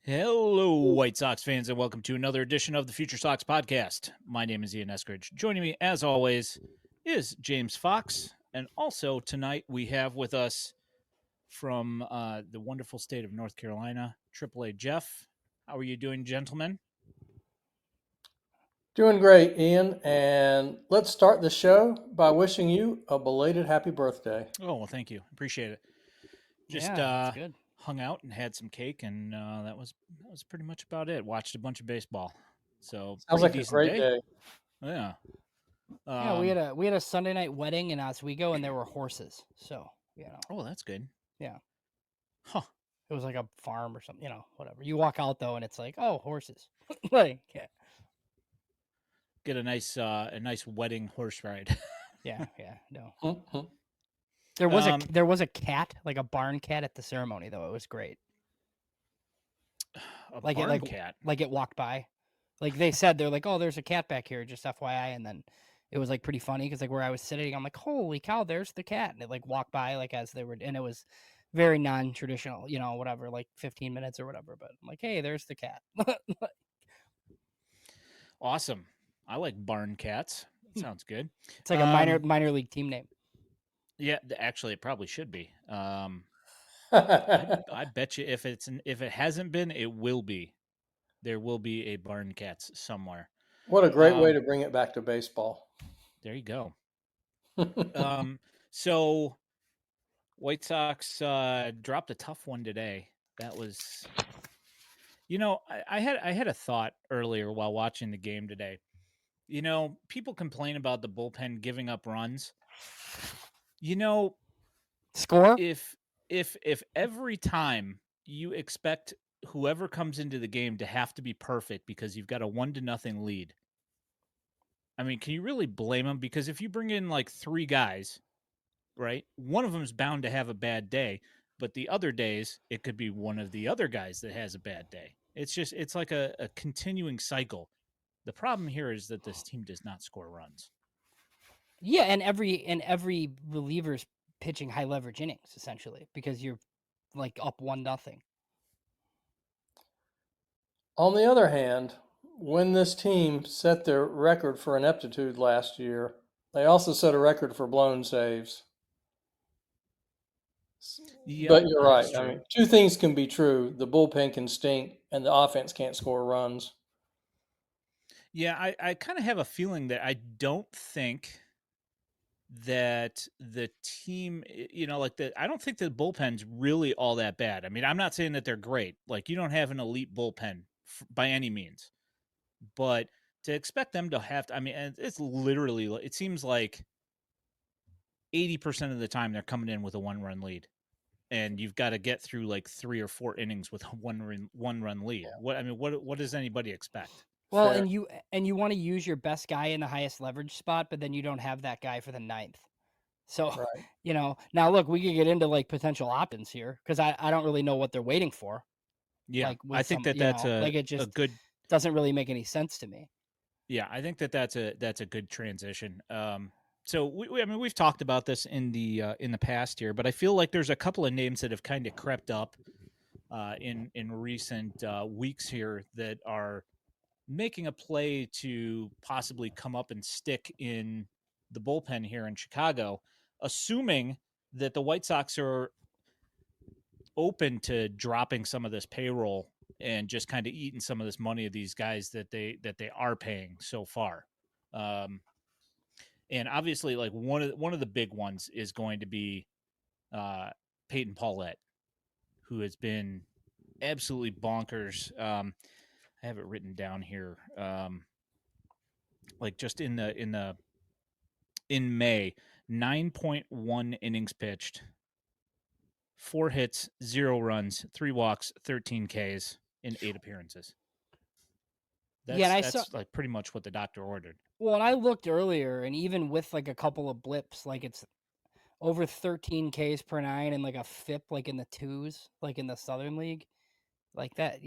Hello, White Sox fans, and welcome to another edition of the FutureSox podcast. My name is Ian Eskridge. Joining me, as always, is James Fox. And also tonight we have with us from the wonderful state of North Carolina, Triple A Jeff. How are you doing, gentlemen? Doing great, Ian. And let's start the show by wishing you a belated happy birthday. Oh, well, thank you. Appreciate it. Just Yeah, that's good. hung out and had some cake, and that was pretty much about it. Watched a bunch of baseball. So, Sounds pretty like a decent great day. day. Yeah. Yeah, we had a Sunday night wedding in Oswego, and there were horses. So Oh, that's good. yeah, Huh. it was like a farm or something. Whatever. You walk out though, and it's like, oh, horses. like, Get a nice wedding horse ride. yeah. No, Mhm. there was Um, there was a cat, like a barn cat, at the ceremony though. It was great. A Like it, barn cat. like it walked by. Like they said, they're like, oh, there's a cat back here, just FYI, and then. It was like pretty funny because like where I was sitting, I'm like, holy cow, there's the cat, and it like walked by like as they were, and it was very non-traditional, whatever, like 15 minutes or whatever. But I'm like, hey, there's the cat. Awesome. I like barn cats. That sounds good. It's like a minor league team name. Yeah, actually, it probably should be. What I bet you if it hasn't been, it will be. There will be a barn cats somewhere. a great way to bring it back to baseball. There you go. So White Sox dropped a tough one today. That was, I had a thought earlier while watching the game today. People complain about the bullpen giving up runs. Score? If every time you expect whoever comes into the game to have to be perfect because you've got a 1-0 lead, I mean, can you really blame them? Because if you bring in like three guys, right, one of them's bound to have a bad day, but the other days it could be one of the other guys that has a bad day. It's like a continuing cycle. The problem here is that this team does not score runs. Yeah, and every reliever's pitching high leverage innings essentially because you're like up 1-0. On the other hand, when this team set their record for ineptitude last year, they also set a record for blown saves. Yep, But you're right. that's I true. mean, two things can be true: the bullpen can stink, and the offense can't score runs. Yeah, I kind of have a feeling that I don't think that the team, I don't think the bullpen's really all that bad. I mean, I'm not saying that they're great. Like, you don't have an elite bullpen by any means, but to expect them to have to, I mean, it's literally, it seems like 80% of the time they're coming in with a 1-run lead. And you've got to get through like 3 or 4 innings with a one run lead. Yeah. What does anybody expect? Well, Fair. and you want to use your best guy in the highest leverage spot, but then you don't have that guy for the ninth. So, Right. now look, we could get into like potential options here because I don't really know what they're waiting for. Yeah, Like I with think some, that that's like it a just good. doesn't really make any sense to me. Yeah, I think that that's a good transition. So I mean, we've talked about this in the past here, but I feel like there's a couple of names that have kind of crept up in recent weeks here that are making a play to possibly come up and stick in the bullpen here in Chicago, assuming that the White Sox are open to dropping some of this payroll and just kind of eating some of this money of these guys that they are paying so far. Um, and obviously, like one of the big ones is going to be Peyton Paulette, who has been absolutely bonkers. I have it written down here. Like just in May, 9.1 innings pitched, 4 hits, 0 runs, 3 walks, 13 Ks in 8 appearances. Yeah, and I saw. That's like pretty much what the doctor ordered. Well, and I looked earlier, and even with like a couple of blips, like it's over 13 Ks per nine and like a FIP like in the twos, like in the Southern League, like that.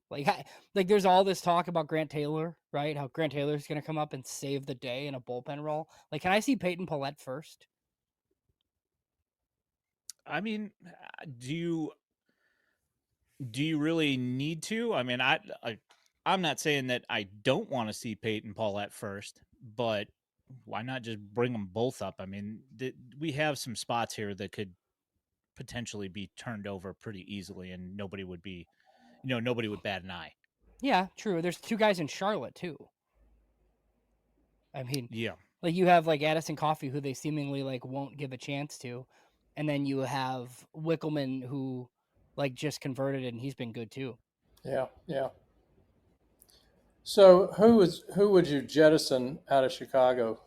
Like there's all this talk about Grant Taylor, right? How Grant Taylor's gonna come up and save the day in a bullpen role. Like, can I see Peyton Paulette first? I mean, do you? Do you really need to? I mean, I'm not saying that I don't want to see Peyton Paulette first, but why not just bring them both up? I mean, we have some spots here that could potentially be turned over pretty easily, and nobody would bat an eye. Yeah, true. There's 2 guys in Charlotte too. I mean, Yeah. like you have like Addison Coffey, who they seemingly like won't give a chance to, and then you have Wickelman, who like just converted and he's been good too. Yeah, yeah. So who would you jettison out of Chicago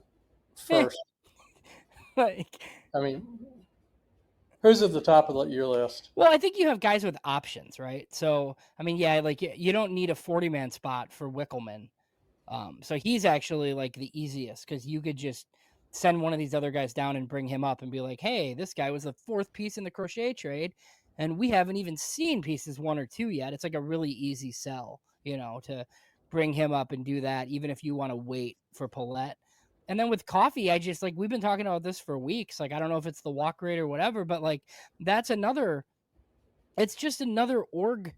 first? Like, I mean, who's at the top of your list? well, I think you have guys with options, right? So, I mean, yeah, like you don't need a 40-man spot for Wickelman. So he's actually like the easiest because you could just send one of these other guys down and bring him up and be like, hey, this guy was the 4th piece in the Crochet trade, and we haven't even seen pieces 1 or 2 yet. It's like a really easy sell, to bring him up and do that, even if you want to wait for Paulette. And then with Coffee, I just like, we've been talking about this for weeks. Like, I don't know if it's the walk rate or whatever, but like, it's just another org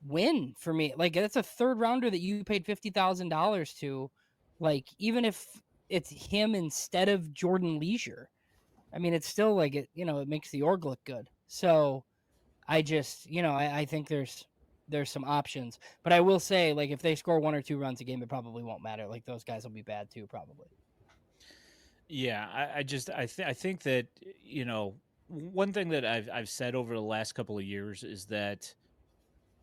win for me. Like, that's a 3rd rounder that you paid $50,000 to. Like, even if it's him instead of Jordan Leisure, I mean, it's still like it makes the org look good. So I just, I think there's some options, but I will say, like, if they score 1 or 2 runs a game, it probably won't matter. Like, those guys will be bad too, probably. Yeah, I think that one thing that I've said over the last couple of years is that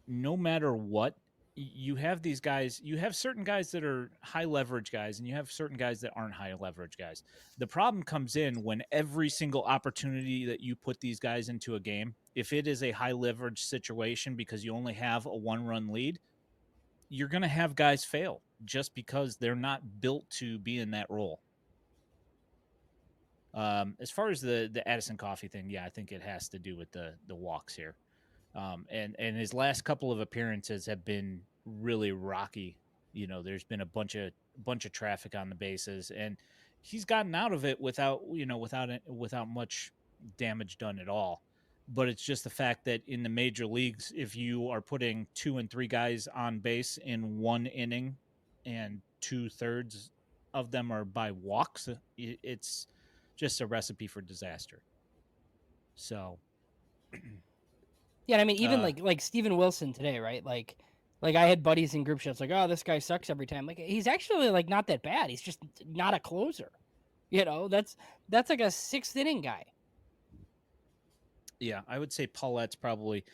no matter what, you have these guys, you have certain guys that are high leverage guys, and you have certain guys that aren't high leverage guys. The problem comes in when every single opportunity that you put these guys into a game, if it is a high leverage situation because you only have a 1-run lead, you're going to have guys fail just because they're not built to be in that role. As far as the Addison Coffey thing, yeah, I think it has to do with the walks here. And his last couple of appearances have been really rocky. There's been a bunch of traffic on the bases, and he's gotten out of it without much damage done at all. But it's just the fact that in the major leagues, if you are putting 2 and 3 guys on base in 1 inning, and 2/3 of them are by walks, it's just a recipe for disaster. So Yeah, I mean, even like Steven Wilson today, right? Like I had buddies in group chats like, oh, this guy sucks every time. Like, he's actually like not that bad. He's just not a closer. That's like a 6th inning guy. Yeah, I would say Paulette's probably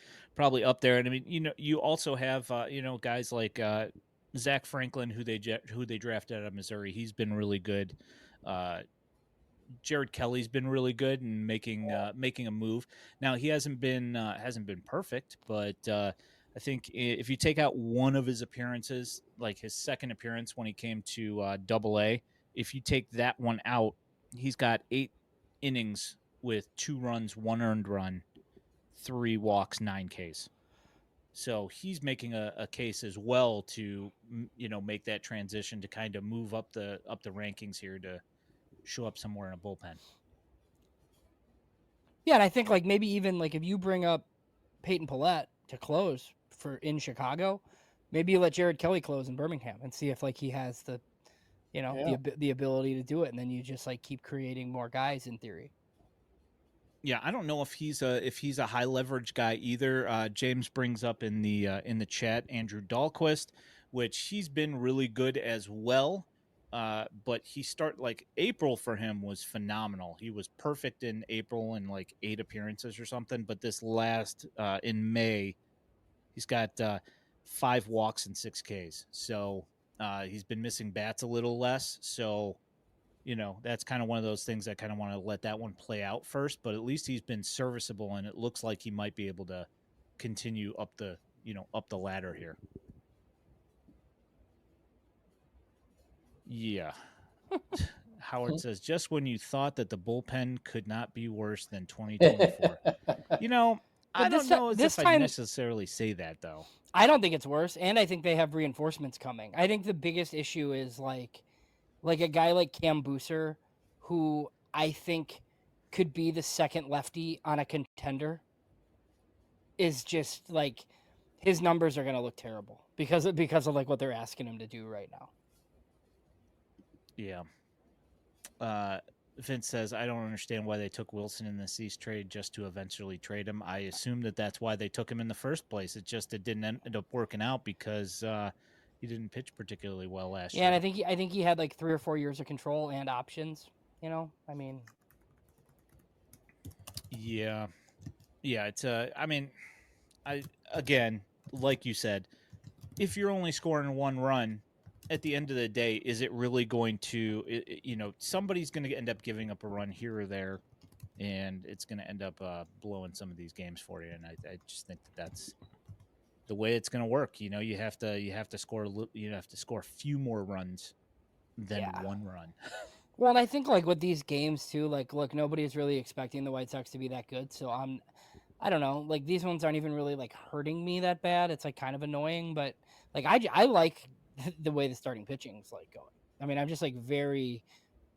up there. And I mean, you also have guys like Zach Franklin, who they drafted out of Missouri. He's been really good. Jared Kelly's been really good in making a move. Now he hasn't been perfect, but I think if you take out one of his appearances, like his second appearance when he came to Double A, if you take that one out, he's got 8 innings with 2 runs, 1 earned run, 3 walks, 9 Ks. So he's making a case as well to make that transition to kind of move up the rankings here to show up somewhere in a bullpen. Yeah, and I think like maybe even like if you bring up Peyton Paulette to close for in Chicago, maybe you let Jared Kelly close in Birmingham and see if like he has the the ability to do it, and then you just like keep creating more guys in theory. Yeah, I don't know if he's a high leverage guy either. James brings up in the chat Andrew Dahlquist, which he's been really good as well. But April for him was phenomenal. He was perfect in April in like 8 appearances or something. But this last in May, he's got 5 walks and 6 Ks. So he's been missing bats a little less. So that's kind of one of those things I kind of want to let that one play out first, but at least he's been serviceable, and it looks like he might be able to continue up the ladder here. Yeah. Howard says, just when you thought that the bullpen could not be worse than 2024. I don't know if I necessarily say that, though. I don't think it's worse, and I think they have reinforcements coming. I think the biggest issue is like a guy like Cam Booser, who I think could be the second lefty on a contender, is just like his numbers are going to look terrible because of like what they're asking him to do right now. Yeah. Vince says, I don't understand why they took Wilson in the Cease trade just to eventually trade him. I assume that's why they took him in the first place. It didn't end up working out because he didn't pitch particularly well last year. Yeah, and I think he had like 3 or 4 years of control and options. I mean, yeah, it's I mean, again, like you said, if you're only scoring 1 run, at the end of the day, is it really going to, somebody's going to end up giving up a run here or there, and it's going to end up blowing some of these games for you. And I just think that's the way it's going to work. You have to score a few more runs than 1 run. Well, and I think like with these games too, like look, nobody's really expecting the White Sox to be that good, so I don't know, like these ones aren't even really like hurting me that bad. It's like kind of annoying, but like I like the way the starting pitching is like going. I mean, I'm just like very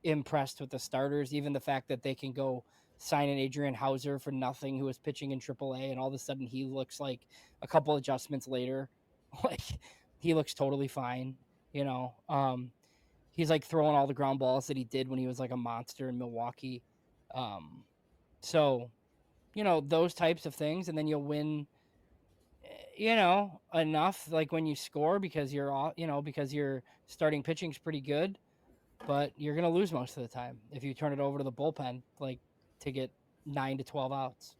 impressed with the starters, even the fact that they can go sign an Adrian Hauser for nothing who was pitching in Triple A, and all of a sudden he looks like a couple adjustments later, like he looks totally fine, he's like throwing all the ground balls that he did when he was like a monster in Milwaukee. So, those types of things, and then you'll win, enough like when you score because because your starting pitching's pretty good, but you're going to lose most of the time if you turn it over to the bullpen, like to get 9 to 12 outs.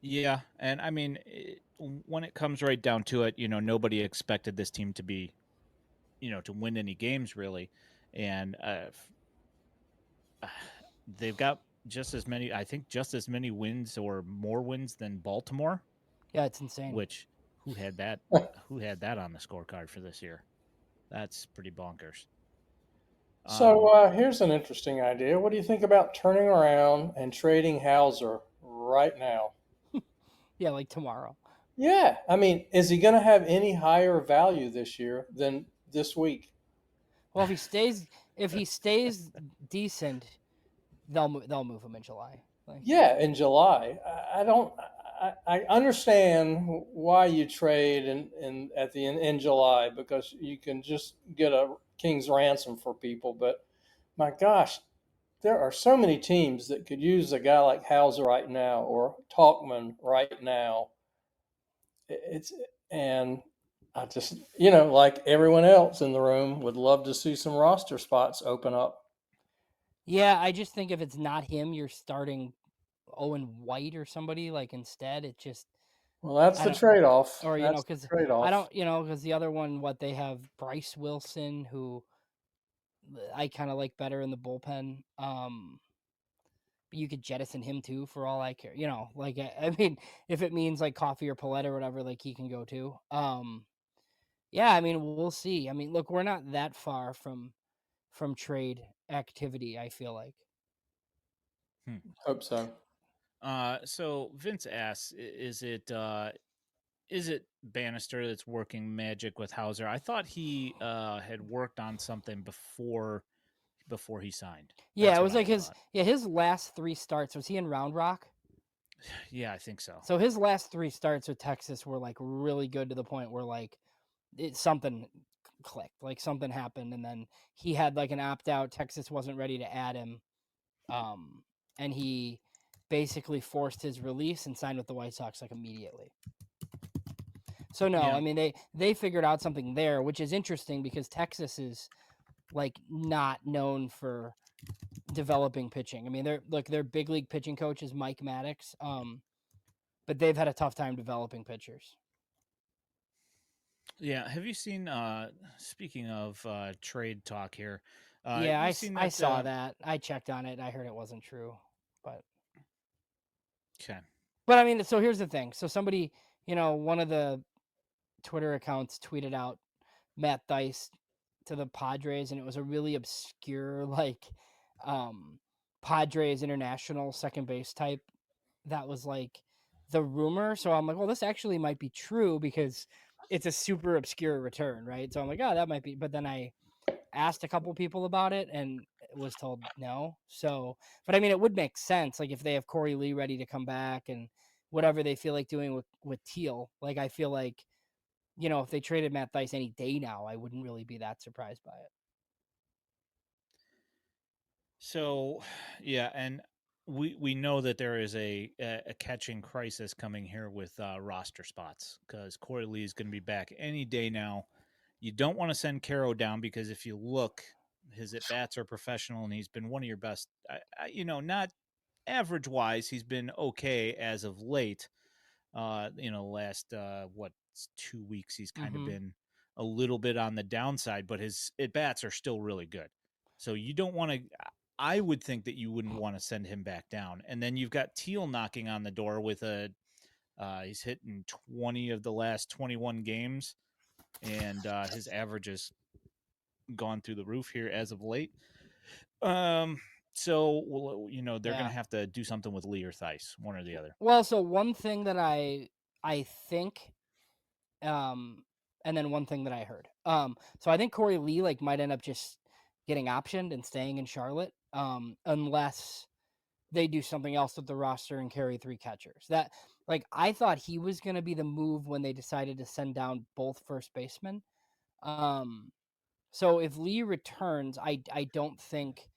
Yeah. And I mean, when it comes right down to it, nobody expected this team to be, to win any games really. And they've got just as many wins or more wins than Baltimore. Yeah, it's insane. Which who had that on the scorecard for this year? That's pretty bonkers. So here's an interesting idea. What do you think about turning around and trading Hauser right now? Yeah, like tomorrow. Yeah, I mean, is he going to have any higher value this year than this week? Well, if he stays decent, they'll move him in July. Yeah, in July. I understand why you trade in July, because you can just get a king's ransom for people. But my gosh, there are so many teams that could use a guy like Hauser right now or Talkman right now. And I just, like everyone else in the room, would love to see some roster spots open up. Yeah, I just think if it's not him, you're starting Owen White or somebody like instead. It just that's the trade-off. Or because I don't, because the other one, what they have Bryce Wilson, who I kind of like better in the bullpen. But you could jettison him too, for all I care. I mean, if it means like Coffee or Paulette or whatever, like he can go too. Yeah, I mean, we'll see. I mean, look, we're not that far from trade activity, I feel like. Hope so. So Vince asks, is it Bannister that's working magic with Hauser? I thought he had worked on something before he signed. Yeah, it was like his last 3 starts. Was he in Round Rock? Yeah, I think so. So his last 3 starts with Texas were like really good, to the point where like something clicked, like something happened, and then he had like an opt out. Texas wasn't ready to add him, and he basically forced his release and signed with the White Sox like immediately. So no, yeah. I mean they figured out something there, which is interesting because Texas is like not known for developing pitching. I mean their big league pitching coach is Mike Maddox, but they've had a tough time developing pitchers. Yeah, have you seen? Speaking of trade talk here, yeah, I saw that. I checked on it. I heard it wasn't true, but okay. But I mean, so here's the thing. So somebody, one of the Twitter accounts tweeted out Matt Dice to the Padres, and it was a really obscure like Padres international second base type. That was like the rumor. So I'm like, well, this actually might be true because it's a super obscure return, right? So I'm like, oh, that might be. But then I asked a couple people about it and was told no. So, but I mean, it would make sense. Like if they have Corey Lee ready to come back and whatever they feel like doing with Teel. Like, I feel like, if they traded Matt Thaiss any day now, I wouldn't really be that surprised by it. So, yeah, and we know that there is a catching crisis coming here with roster spots because Corey Lee is going to be back any day now. You don't want to send Caro down because if you look, his at bats are professional and he's been one of your best. Not average wise, he's been okay as of late. Last 2 weeks he's kind of been a little bit on the downside, but his at bats are still really good. So you don't want to. I would think that you wouldn't want to send him back down. And then you've got Teel knocking on the door with he's hitting 20 of the last 21 games, and his average has gone through the roof here as of late. So they're going to have to do something with Lee or Thaiss, one or the other. Well, so one thing that I think, and then one thing that I heard. So I think Corey Lee might end up just getting optioned and staying in Charlotte, unless they do something else with the roster and carry 3 catchers. That I thought he was going to be the move when they decided to send down both first basemen. So if Lee returns, I don't think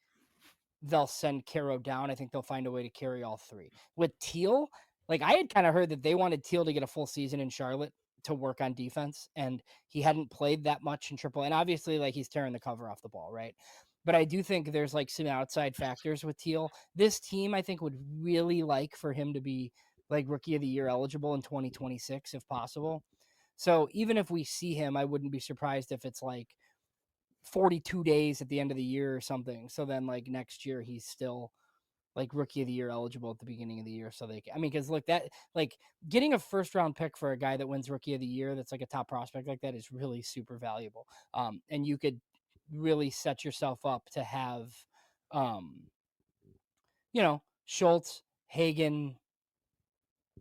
they'll send Caro down. I think they'll find a way to carry all 3. With Teel, I had kind of heard that they wanted Teel to get a full season in Charlotte to work on defense, and he hadn't played that much in Triple A. And obviously, he's tearing the cover off the ball, right? But I do think there's some outside factors with Teel. This team, I think, would really like for him to be Rookie of the Year eligible in 2026 if possible. So even if we see him, I wouldn't be surprised if it's 42 days at the end of the year or something. So then next year he's still Rookie of the Year eligible at the beginning of the year. So because look, that getting a first round pick for a guy that wins Rookie of the Year that's a top prospect like that is really super valuable. And you could really set yourself up to have Schultz, Hagen,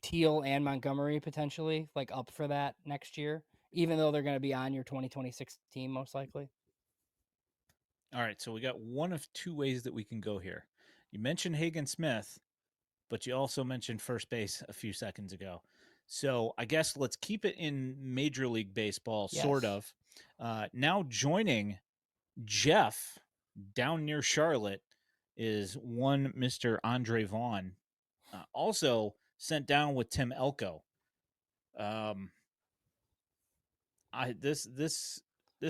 Teel, and Montgomery potentially up for that next year, even though they're going to be on your 2026 team most likely. All right, so we got one of 2 ways that we can go here. You mentioned Hagen Smith, but you also mentioned first base a few seconds ago. So I guess let's keep it in Major League Baseball, sort of. Now joining Jeff down near Charlotte is one Mr. Andre Vaughn, also sent down with Tim Elko. This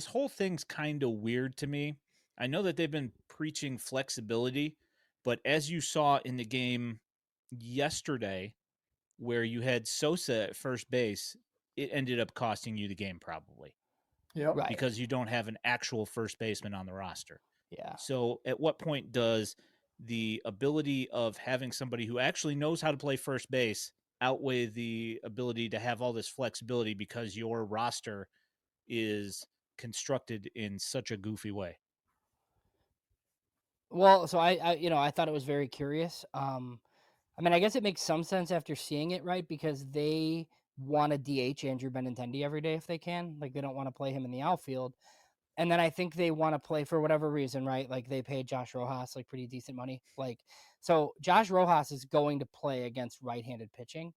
whole thing's kind of weird to me. I know that they've been preaching flexibility, but as you saw in the game yesterday, where you had Sosa at first base, it ended up costing you the game probably. Yeah, right. Because you don't have an actual first baseman on the roster. Yeah. So at what point does the ability of having somebody who actually knows how to play first base outweigh the ability to have all this flexibility because your roster is constructed in such a goofy way? Well, so I thought it was very curious. I guess it makes some sense after seeing it, right? Because they want to DH Andrew Benintendi every day if they can. They don't want to play him in the outfield. And then I think they want to play for whatever reason, right? They paid Josh Rojas pretty decent money. So Josh Rojas is going to play against right-handed pitching.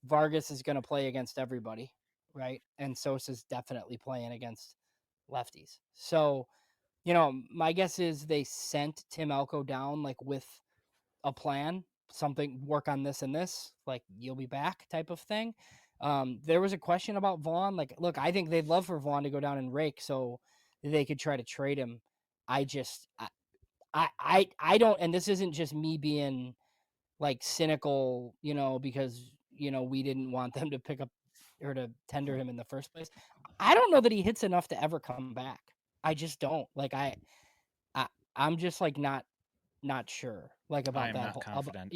Vargas is going to play against everybody, right? And Sosa's definitely playing against lefties. So, my guess is they sent Tim Elko down with a plan, something, work on this and this, you'll be back type of thing. There was a question about Vaughn. Look, I think they'd love for Vaughn to go down and rake so they could try to trade him. I don't, and this isn't just me being cynical, because, we didn't want them to pick up or to tender him in the first place. I don't know that he hits enough to ever come back. I just don't. I'm just not sure about that whole, confident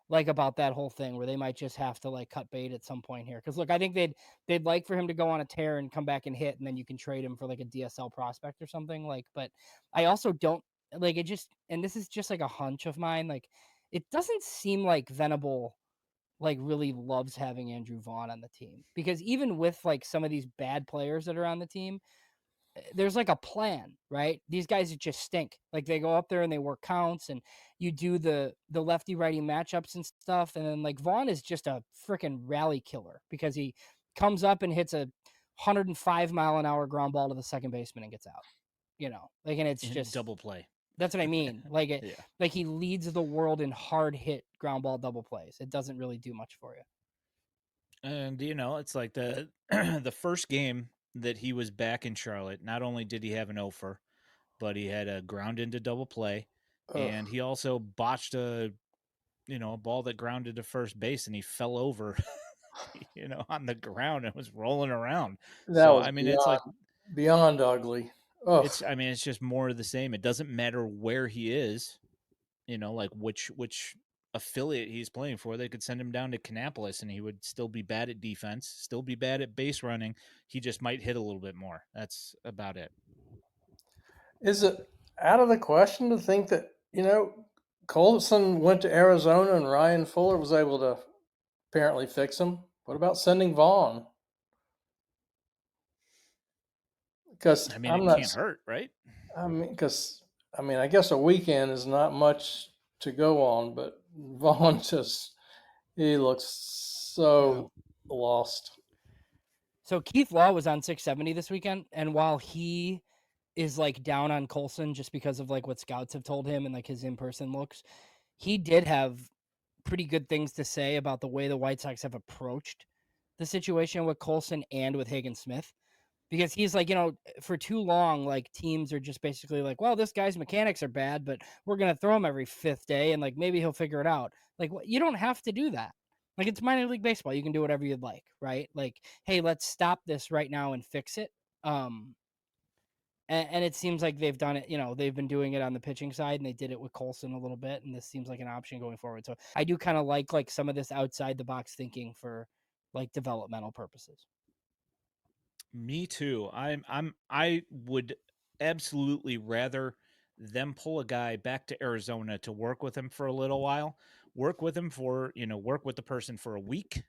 about that whole thing where they might just have to cut bait at some point here. Cause look, I think they'd like for him to go on a tear and come back and hit, and then you can trade him for a DSL prospect or something but I also don't it just, and this is just a hunch of mine. It doesn't seem like Venable really loves having Andrew Vaughn on the team, because even with some of these bad players that are on the team, there's like a plan, right? These guys just stink. Like they go up there and they work counts, and you do the lefty righty matchups and stuff. And then like Vaughn is just a freaking rally killer because he comes up and hits a 105-mile-an-hour ground ball to the second baseman and gets out. Like, and it's in just double play. that's what I mean. Like Yeah. like he leads the world in hard hit ground ball double plays. It doesn't really do much for you. And it's like the the first game that he was back in Charlotte. Not only did he have an offer, but he had a ground into double play, Ugh, and he also botched a ball that grounded to first base, and he fell over, on the ground and was rolling around. that So was I mean, it's like beyond ugly. Ugh. it's just more of the same. It doesn't matter where he is, like which affiliate he's playing for. They could send him down to Kannapolis and he would still be bad at defense, still be bad at base running. He just might hit a little bit more. That's about it. Is it out of the question to think that, Colson went to Arizona and Ryan Fuller was able to apparently fix him? What about sending Vaughn? Because I mean, I'm it not, can't hurt, right? I guess a weekend is not much to go on, but Vaughn he looks so lost. So Keith Law was on 670 this weekend, and while he is like down on Colson just because of like what scouts have told him and like his in-person looks, he did have pretty good things to say about the way the White Sox have approached the situation with Colson and with Hagen Smith. Because he's like, for too long, like teams are just basically like, well, this guy's mechanics are bad, but we're going to throw him every fifth day and like maybe he'll figure it out. Like, you don't have to do that. Like, it's minor league baseball. You can do whatever you'd like, right? Like, hey, let's stop this right now and fix it. And it seems like they've done it, they've been doing it on the pitching side and they did it with Colson a little bit. And this seems like an option going forward. So I do kind of like some of this outside the box thinking for like developmental purposes. Me too. I would absolutely rather them pull a guy back to Arizona to work with him for a little while, work with him work with the person for a week,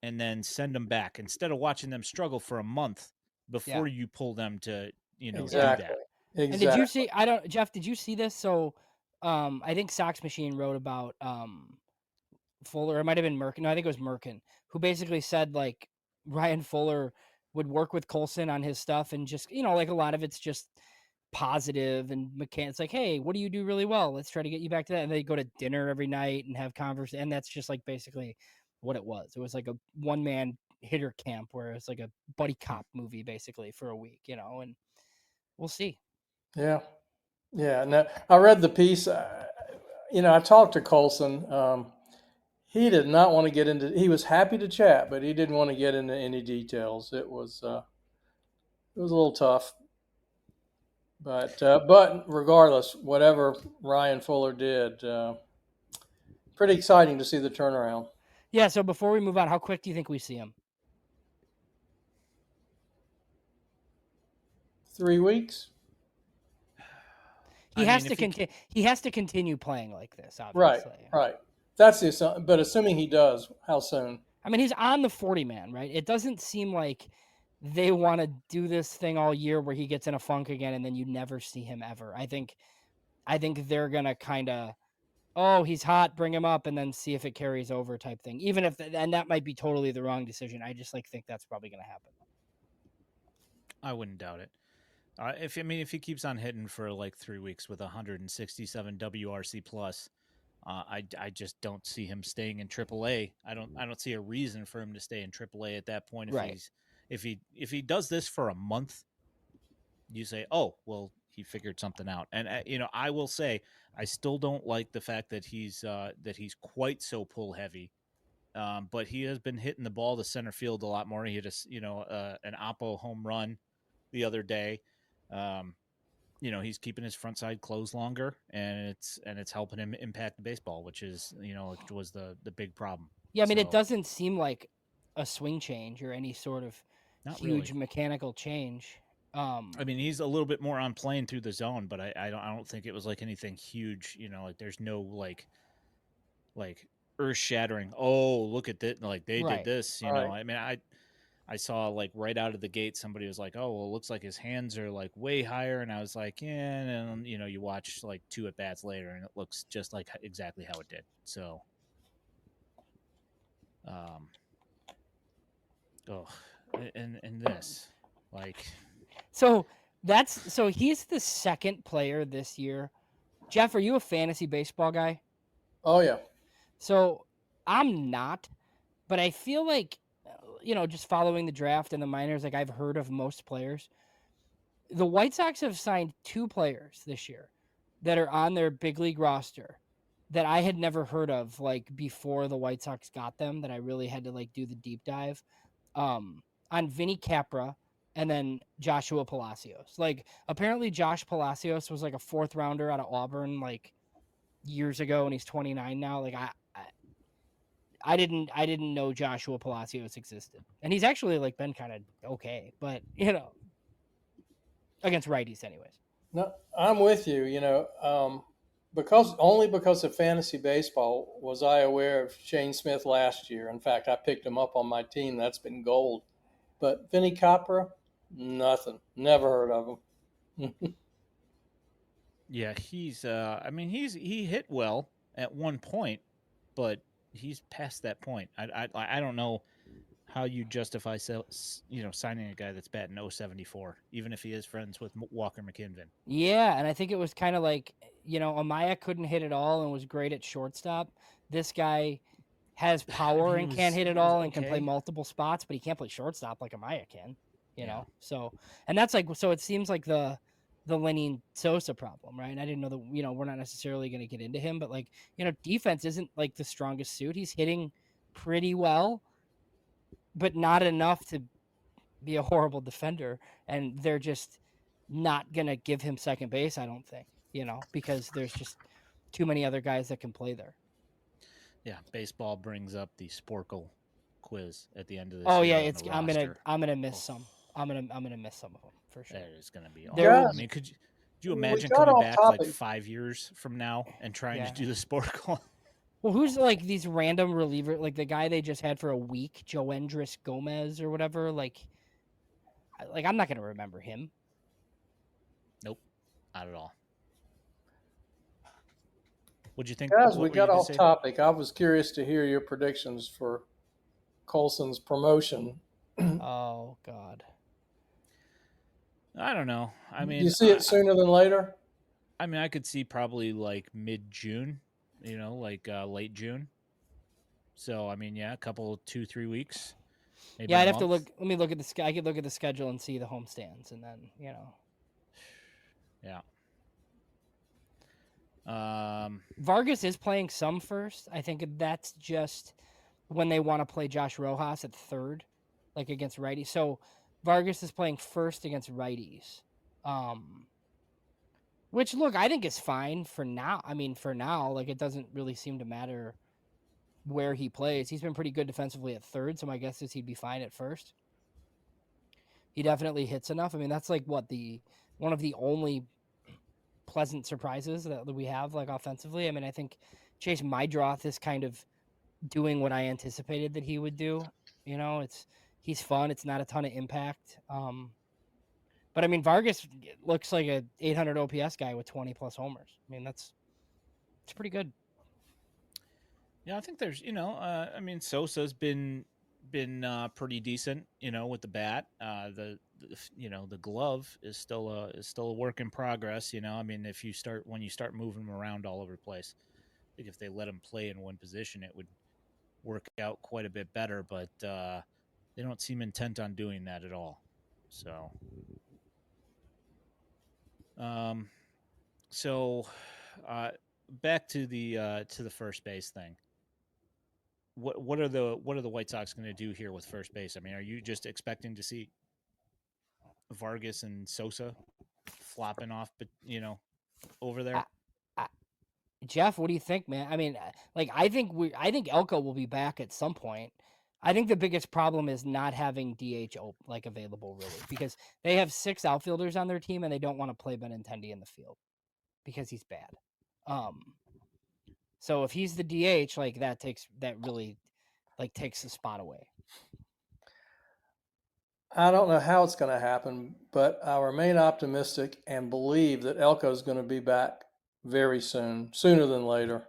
and then send them back instead of watching them struggle for a month before you pull them to do Exactly. that. And did you see? Jeff. Did you see this? So, I think Sox Machine wrote about Fuller. It might have been Merkin. No, I think it was Merkin, who basically said like Ryan Fuller would work with Colson on his stuff, and just like a lot of it's just positive and mechanics. Like, hey, what do you do really well? Let's try to get you back to that. And they go to dinner every night and have conversation. And that's just like basically what it was. It was like a one man hitter camp where it's like a buddy cop movie basically for a week, and we'll see. Yeah. Yeah. No, I read the piece. I talked to Colson. He did not want to get into. He was happy to chat, but he didn't want to get into any details. It was a little tough. But regardless, whatever Ryan Fuller did, pretty exciting to see the turnaround. Yeah. So before we move on, how quick do you think we see him? 3 weeks. He has to continue. He has to continue playing like this, obviously. Right. That's the. But assuming he does, how soon? I mean, he's on the 40-man, right? It doesn't seem like they want to do this thing all year where he gets in a funk again and then you never see him ever. I think they're gonna kind of, oh, he's hot, bring him up, and then see if it carries over type thing. Even if, and that might be totally the wrong decision. I just think that's probably gonna happen. I wouldn't doubt it. If he keeps on hitting for like 3 weeks with 167 WRC plus, I just don't see him staying in Triple A. I don't see a reason for him to stay in Triple A at that point. If he does this for a month, you say, oh well, he figured something out. And I will say I still don't like the fact that he's quite so pull heavy. But he has been hitting the ball to center field a lot more. He hit an Oppo home run the other day. He's keeping his front side closed longer, and it's helping him impact the baseball, which was the big problem. Yeah, I mean, it doesn't seem like a swing change or any sort of huge mechanical change. I mean, he's a little bit more on playing through the zone, but I don't think it was like anything huge. Like there's no like earth shattering. Oh, look at that! Like they did this. I mean, I saw like right out of the gate, somebody was like, "Oh, well, it looks like his hands are like way higher," and I was like, "Yeah." And you watch like 2 at bats later, and it looks just like exactly how it did. So, um, oh, and this, like, So he's the second player this year. Jeff, are you a fantasy baseball guy? Oh yeah. So I'm not, but I feel like just following the draft and the minors, like I've heard of most players. The White Sox have signed 2 players this year that are on their big league roster that I had never heard of like before the White Sox got them, that I really had to like do the deep dive on Vinny Capra and then Joshua Palacios. Like apparently Josh Palacios was like a 4th rounder out of Auburn like years ago, and he's 29 now. Like I didn't know Joshua Palacios existed. And he's actually like been kind of okay, but against righties anyways. No, I'm with you. Because of fantasy baseball was I aware of Shane Smith last year. In fact, I picked him up on my team. That's been gold. But Vinny Capra, nothing. Never heard of him. yeah, he's. He hit well at one point, but he's past that point. I don't know how you justify signing a guy that's batting 074, even if he is friends with Walker McKinven. Yeah, and I think it was kind of like, Amaya couldn't hit it all and was great at shortstop. This guy has power and can't hit it all and can play multiple spots, but he can't play shortstop like Amaya can, know. So, and that's like, so it seems like the Lenny Sosa problem, right? And I didn't know that, we're not necessarily going to get into him, but like, defense isn't like the strongest suit. He's hitting pretty well, but not enough to be a horrible defender. And they're just not going to give him second base, I don't think, because there's just too many other guys that can play there. Yeah, baseball brings up the Sporkle quiz at the end of this. Oh year yeah, I'm gonna miss some. I'm gonna miss some of them for sure. That is gonna be awesome. I mean, could you imagine coming back like 5 years from now and trying to do the Sporkle? Well, who's like these random reliever, like the guy they just had for a week, Joendris Gomez or whatever? Like I'm not gonna remember him. Nope, not at all. What'd you think? Guys, we got off topic. I was curious to hear your predictions for Colson's promotion. Oh God. I don't know. I mean, you see it sooner than later? I mean, I could see probably like mid-June, like late June. So, I mean, yeah, a couple, 2-3 weeks. Maybe I'd have to look. Let me look at the. I could look at the schedule and see the homestands, and then Yeah. Vargas is playing some first. I think that's just when they want to play Josh Rojas at third, like against righties. So Vargas is playing first against righties, which look I think is fine for now. I mean, for now, like it doesn't really seem to matter where he plays. He's been pretty good defensively at third, so my guess is he'd be fine at first. He definitely hits enough. I mean, that's like one of the only pleasant surprises that we have like offensively. I mean, I think Chase Mydroth is kind of doing what I anticipated that he would do. He's fun. It's not a ton of impact. But I mean, Vargas looks like a 800 OPS guy with 20 plus homers. I mean, it's pretty good. Yeah, I think there's, I mean, Sosa's been pretty decent, with the bat. The glove is still a work in progress. I mean, when you start moving him around all over the place, I think if they let him play in one position, it would work out quite a bit better. But they don't seem intent on doing that at all. So, back to the first base thing. What are the White Sox going to do here with first base? I mean, are you just expecting to see Vargas and Sosa flopping off, but over there? Jeff, what do you think, man? I mean, I think Elko will be back at some point. I think the biggest problem is not having DH available really, because they have 6 outfielders on their team and they don't want to play Benintendi in the field because he's bad. So if he's the DH, that really takes the spot away. I don't know how it's going to happen, but I remain optimistic and believe that Elko is going to be back very soon, sooner than later.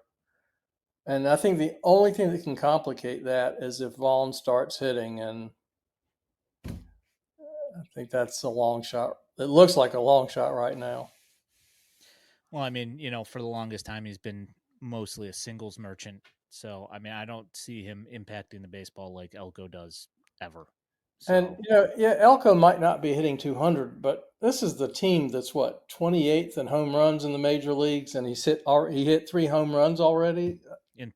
And I think the only thing that can complicate that is if Vaughn starts hitting, and I think that's a long shot. It looks like a long shot right now. Well, I mean, for the longest time, he's been mostly a singles merchant. So, I mean, I don't see him impacting the baseball like Elko does ever. And So, yeah, Elko might not be hitting 200, but this is the team that's what 28th in home runs in the major leagues, and he hit 3 home runs already. in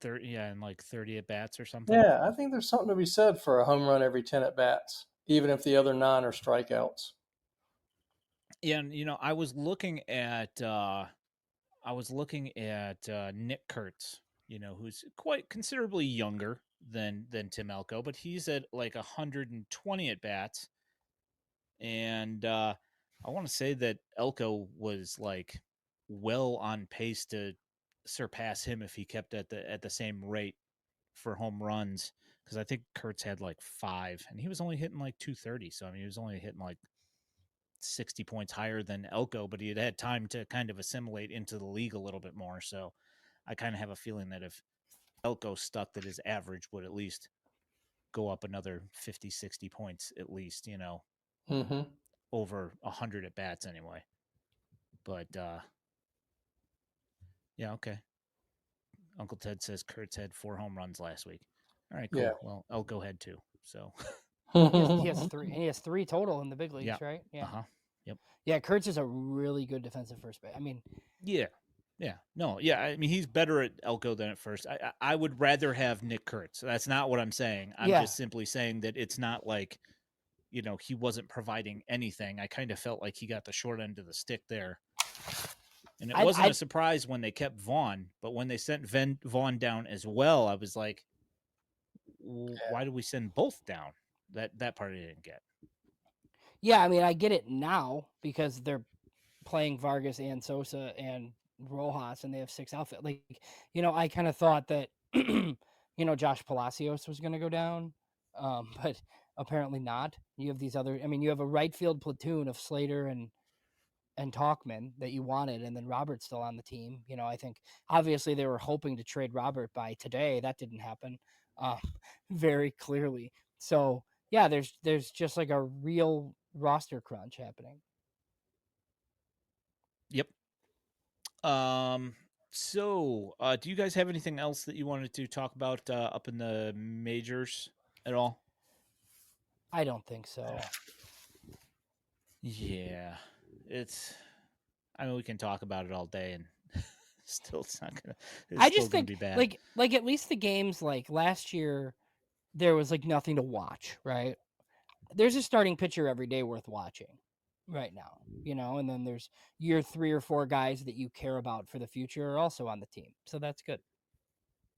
like 30 at bats or something. Yeah, I think there's something to be said for a home run every 10 at bats, even if the other 9 are strikeouts. Yeah, and I was looking at Nick Kurtz, who's quite considerably younger than Tim Elko, but he's at like 120 at bats, and I want to say that Elko was like well on pace to surpass him if he kept at the same rate for home runs, because I think Kurtz had like 5 and he was only hitting like 230. So I mean, he was only hitting like 60 points higher than Elko, but he had time to kind of assimilate into the league a little bit more. So I kind of have a feeling that if Elko stuck, that his average would at least go up another 50, 60 points at least, Mm-hmm. over 100 at bats anyway. But yeah, okay. Uncle Ted says Kurtz had 4 home runs last week. All right, cool. Yeah. Well, Elko had 2. So He has 3, and he has 3 total in the big leagues, yeah. right? Yeah. Uh-huh. Yep. Yeah, Kurtz is a really good defensive first base. I mean, Yeah. Yeah. No, yeah. I mean, he's better at Elko than at first. I would rather have Nick Kurtz. That's not what I'm saying. I'm Yeah. just simply saying that it's not like, he wasn't providing anything. I kind of felt like he got the short end of the stick there. And it wasn't a surprise when they kept Vaughn, but when they sent Vaughn down as well, I was like, why did we send both down? That part I didn't get. Yeah, I mean, I get it now because they're playing Vargas and Sosa and Rojas, and they have 6 outfit. Like, I kind of thought that, Josh Palacios was going to go down, but apparently not. You have these other. I mean, you have a right field platoon of Slater and Talkman that you wanted, and then Robert's still on the team. I think obviously they were hoping to trade Robert by today. That didn't happen, um, very clearly. So yeah, there's just like a real roster crunch happening. Yep. So, do you guys have anything else that you wanted to talk about up in the majors at all? I don't think so. Yeah, I mean, we can talk about it all day, and still, it's not gonna. It's I still just gonna think be bad. like at least the games like last year, there was like nothing to watch, right? There's a starting pitcher every day worth watching right now, and then there's your 3 or 4 guys that you care about for the future are also on the team. So that's good.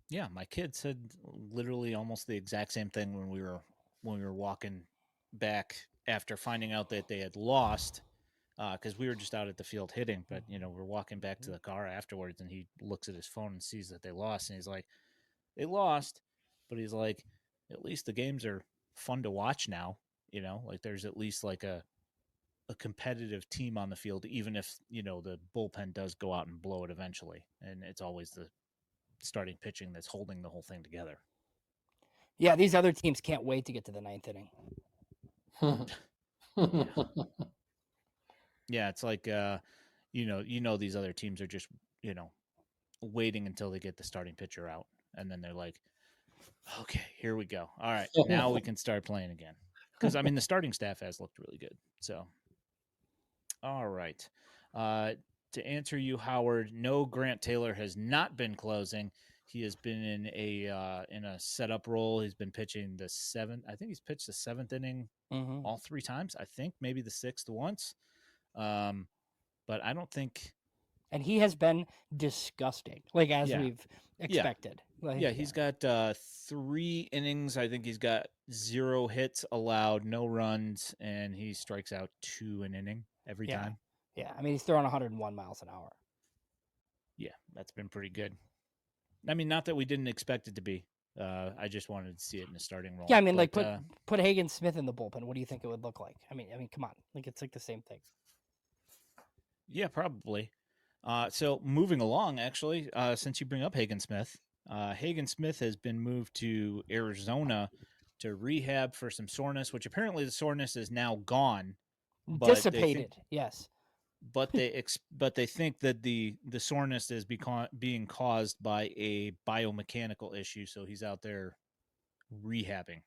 Yeah, my kid said literally almost the exact same thing when we were walking back after finding out that they had lost, because we were just out at the field hitting. But we're walking back to the car afterwards, and he looks at his phone and sees that they lost, and he's like, "They lost," but he's like, "At least the games are fun to watch now." Like there's at least like a competitive team on the field, even if the bullpen does go out and blow it eventually, and it's always the starting pitching that's holding the whole thing together. Yeah, these other teams can't wait to get to the 9th inning. Yeah. Yeah, it's like these other teams are just, waiting until they get the starting pitcher out, and then they're like, "Okay, here we go. All right, now we can start playing again." Cuz I mean the starting staff has looked really good. So, all right. To answer you, Howard, no, Grant Taylor has not been closing. He has been in a setup role. He's been pitching the 7th. I think he's pitched the 7th inning all 3 times. I think maybe the 6th once. But I don't think. And he has been disgusting, like as Yeah. we've expected. Like, Yeah, he's got 3 innings. I think he's got 0 hits allowed, no runs, and he strikes out 2 an inning every time. Yeah, I mean he's throwing 101 miles an hour. Yeah, that's been pretty good. I mean, not that we didn't expect it to be. I just wanted to see it in the starting role. Yeah, I mean, but, like put Hagen Smith in the bullpen. What do you think it would look like? I mean, come on, like it's like the same thing. Yeah, probably. So moving along, actually, since you bring up Hagen Smith has been moved to Arizona to rehab for some soreness, which apparently the soreness is now gone. But Dissipated, yes. But they think that the soreness is being caused by a biomechanical issue, so he's out there rehabbing.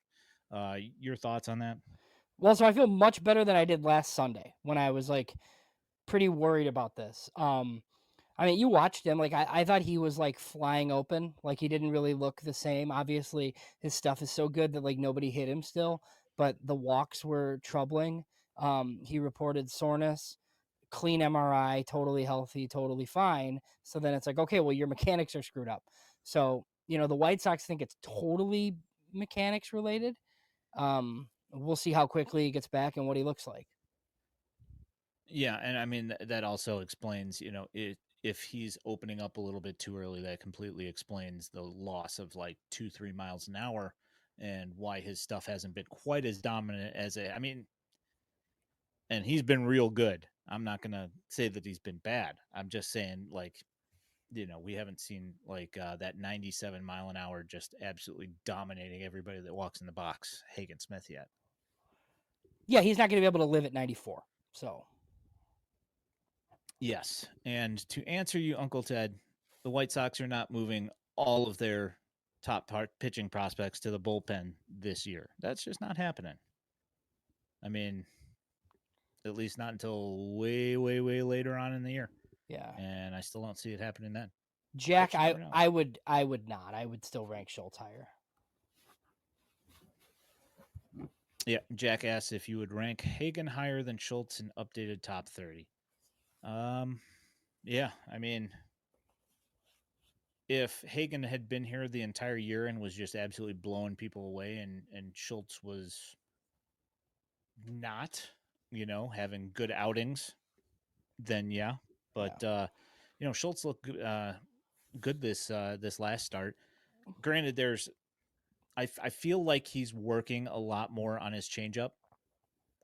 Your thoughts on that? Well, so I feel much better than I did last Sunday when I was like pretty worried about this. I mean, you watched him. Like, I thought he was like flying open. Like, he didn't really look the same. Obviously, his stuff is so good that like nobody hit him still, but the walks were troubling. He reported soreness, clean MRI, totally healthy, totally fine. So then it's like, okay, well, your mechanics are screwed up. So, the White Sox think it's totally mechanics related. We'll see how quickly he gets back and what he looks like. Yeah, and I mean that also explains, if he's opening up a little bit too early, that completely explains the loss of like 2-3 miles an hour, and why his stuff hasn't been quite as dominant as I mean, and he's been real good. I'm not gonna say that he's been bad. I'm just saying, like, we haven't seen like that 97 mile an hour just absolutely dominating everybody that walks in the box, Hagen Smith, yet. Yeah, he's not going to be able to live at 94. So. Yes. And to answer you, Uncle Ted, the White Sox are not moving all of their top pitching prospects to the bullpen this year. That's just not happening. I mean, at least not until way, way, way later on in the year. Yeah. And I still don't see it happening then. Jack, I would not. I would still rank Schultz higher. Yeah, Jack asks if you would rank Hagen higher than Schultz in updated top 30. Yeah, I mean, if Hagen had been here the entire year and was just absolutely blowing people away, and Schultz was not, having good outings, then yeah. But Schultz looked good this last start. Granted, I feel like he's working a lot more on his changeup,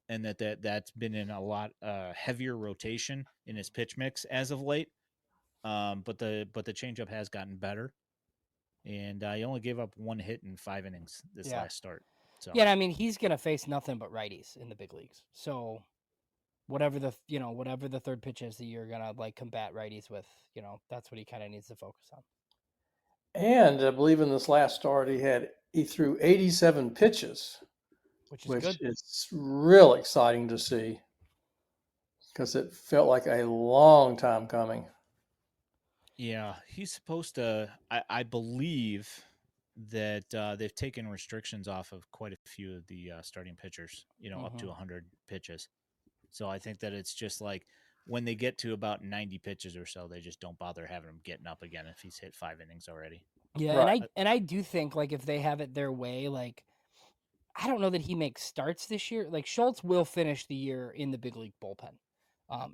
and that's been in a lot heavier rotation in his pitch mix as of late. But the changeup has gotten better, and he only gave up 1 hit in 5 innings this last start. So yeah, I mean, he's gonna face nothing but righties in the big leagues. So whatever the third pitch is that you're gonna like combat righties with, that's what he kind of needs to focus on. And I believe in this last start he threw 87 pitches, which is good. Is real exciting to see because it felt like a long time coming. Yeah, he's supposed to. I believe that they've taken restrictions off of quite a few of the starting pitchers, up to 100 pitches. So I think that it's just like when they get to about 90 pitches or so, they just don't bother having him getting up again if he's hit 5 innings already. Yeah, right. and I do think like if they have it their way, like I don't know that he makes starts this year. Like Schultz will finish the year in the big league bullpen.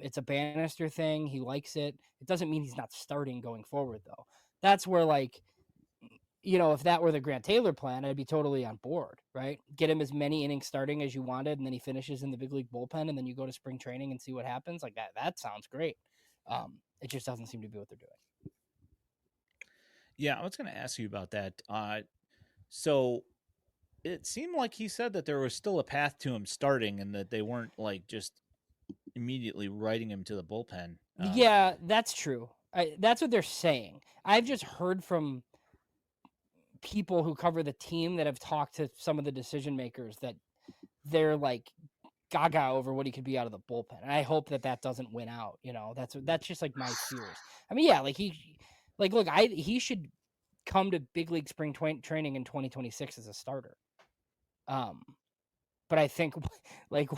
It's a Bannister thing. He likes it. It doesn't mean he's not starting going forward, though. That's where, like, if that were the Grant Taylor plan, I'd be totally on board, right? Get him as many innings starting as you wanted, and then he finishes in the big league bullpen, and then you go to spring training and see what happens. Like that sounds great. It just doesn't seem to be what they're doing. Yeah, I was going to ask you about that. So it seemed like he said that there was still a path to him starting, and that they weren't like just immediately writing him to the bullpen. Yeah, that's true. That's what they're saying. I've just heard from people who cover the team that have talked to some of the decision makers that they're like gaga over what he could be out of the bullpen. And I hope that doesn't win out. That's just like my fears. I mean, yeah, like he should come to big league spring training in 2026 as a starter. But I think like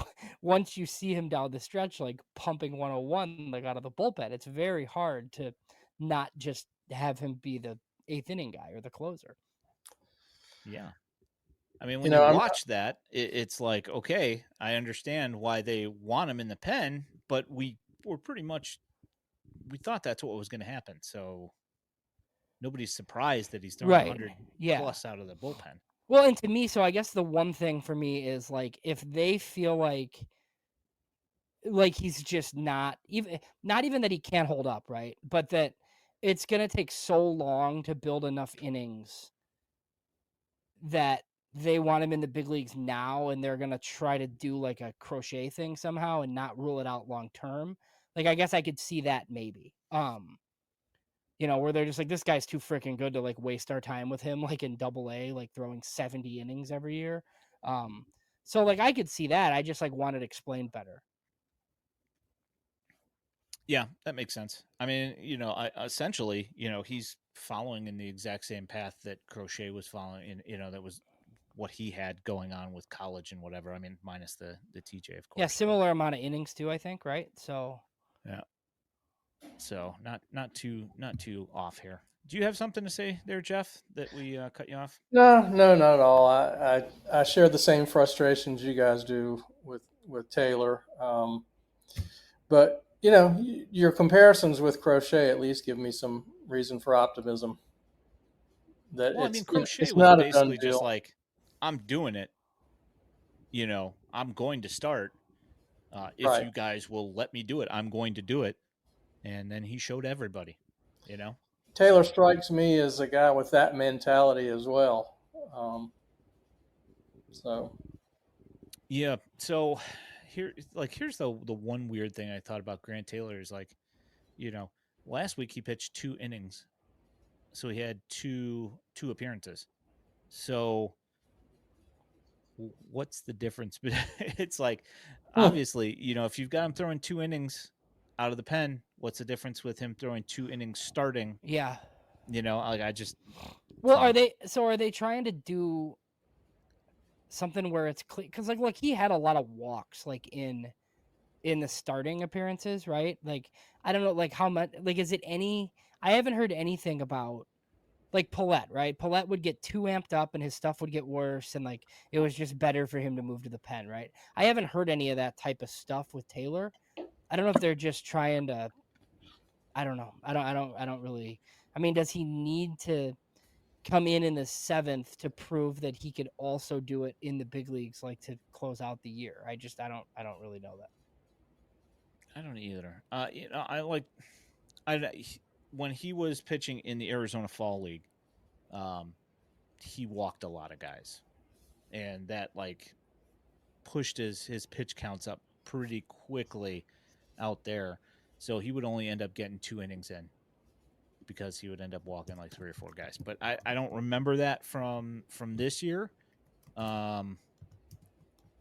once you see him down the stretch, like pumping 101, like out of the bullpen, it's very hard to not just have him be the 8th inning guy or the closer. Yeah. I mean, when you watch that, it's like, okay, I understand why they want him in the pen, but we thought that's what was going to happen. So nobody's surprised that he's throwing Right. 100 Yeah. plus out of the bullpen. Well, and to me, so I guess the one thing for me is like if they feel like he's just not even that he can't hold up, right? But that it's gonna take so long to build enough innings that they want him in the big leagues now, and they're gonna try to do like a crochet thing somehow and not rule it out long term. Like I guess I could see that maybe. Where they're just like, this guy's too freaking good to like waste our time with him, like in Double A, like throwing 70 innings every year. So like I could see that. I just like wanted explained better. Yeah, that makes sense. I mean, essentially, he's following in the exact same path that Crochet was following in, that was what he had going on with college and whatever. I mean, minus the TJ, of course. Yeah, similar amount of innings too, I think, right? So yeah. So not too off here. Do you have something to say there, Jeff, that we cut you off? No, not at all. I share the same frustrations you guys do with Taylor. But your comparisons with Crochet at least give me some reason for optimism. That Well, I mean, it's Crochet was not a done basically deal. just like, I'm doing it. I'm going to start. If Right. you guys will let me do it, I'm going to do it. And then he showed everybody, Taylor strikes me as a guy with that mentality as well. Yeah. So here's the one weird thing I thought about Grant Taylor is like, last week he pitched 2 innings, so he had two appearances. So what's the difference? It's like, obviously, if you've got him throwing 2 innings out of the pen, what's the difference with him throwing 2 innings starting? yeah. Like I just. Well, are they trying to do something where it's clear? Because like, look, he had a lot of walks like in the starting appearances, right? Like I don't know, like how much, like is it any? I haven't heard anything about like Paulette, right? Paulette would get too amped up and his stuff would get worse, and like it was just better for him to move to the pen, right? I haven't heard any of that type of stuff with Taylor. I don't know if they're just trying to. I don't know. I don't really. I mean, does he need to come in the 7th to prove that he could also do it in the big leagues, like to close out the year? I don't really know that. I don't either. When he was pitching in the Arizona Fall League, he walked a lot of guys, and that like pushed his pitch counts up pretty quickly out there. So he would only end up getting 2 innings in because he would end up walking like 3 or 4 guys. But I don't remember that from this year.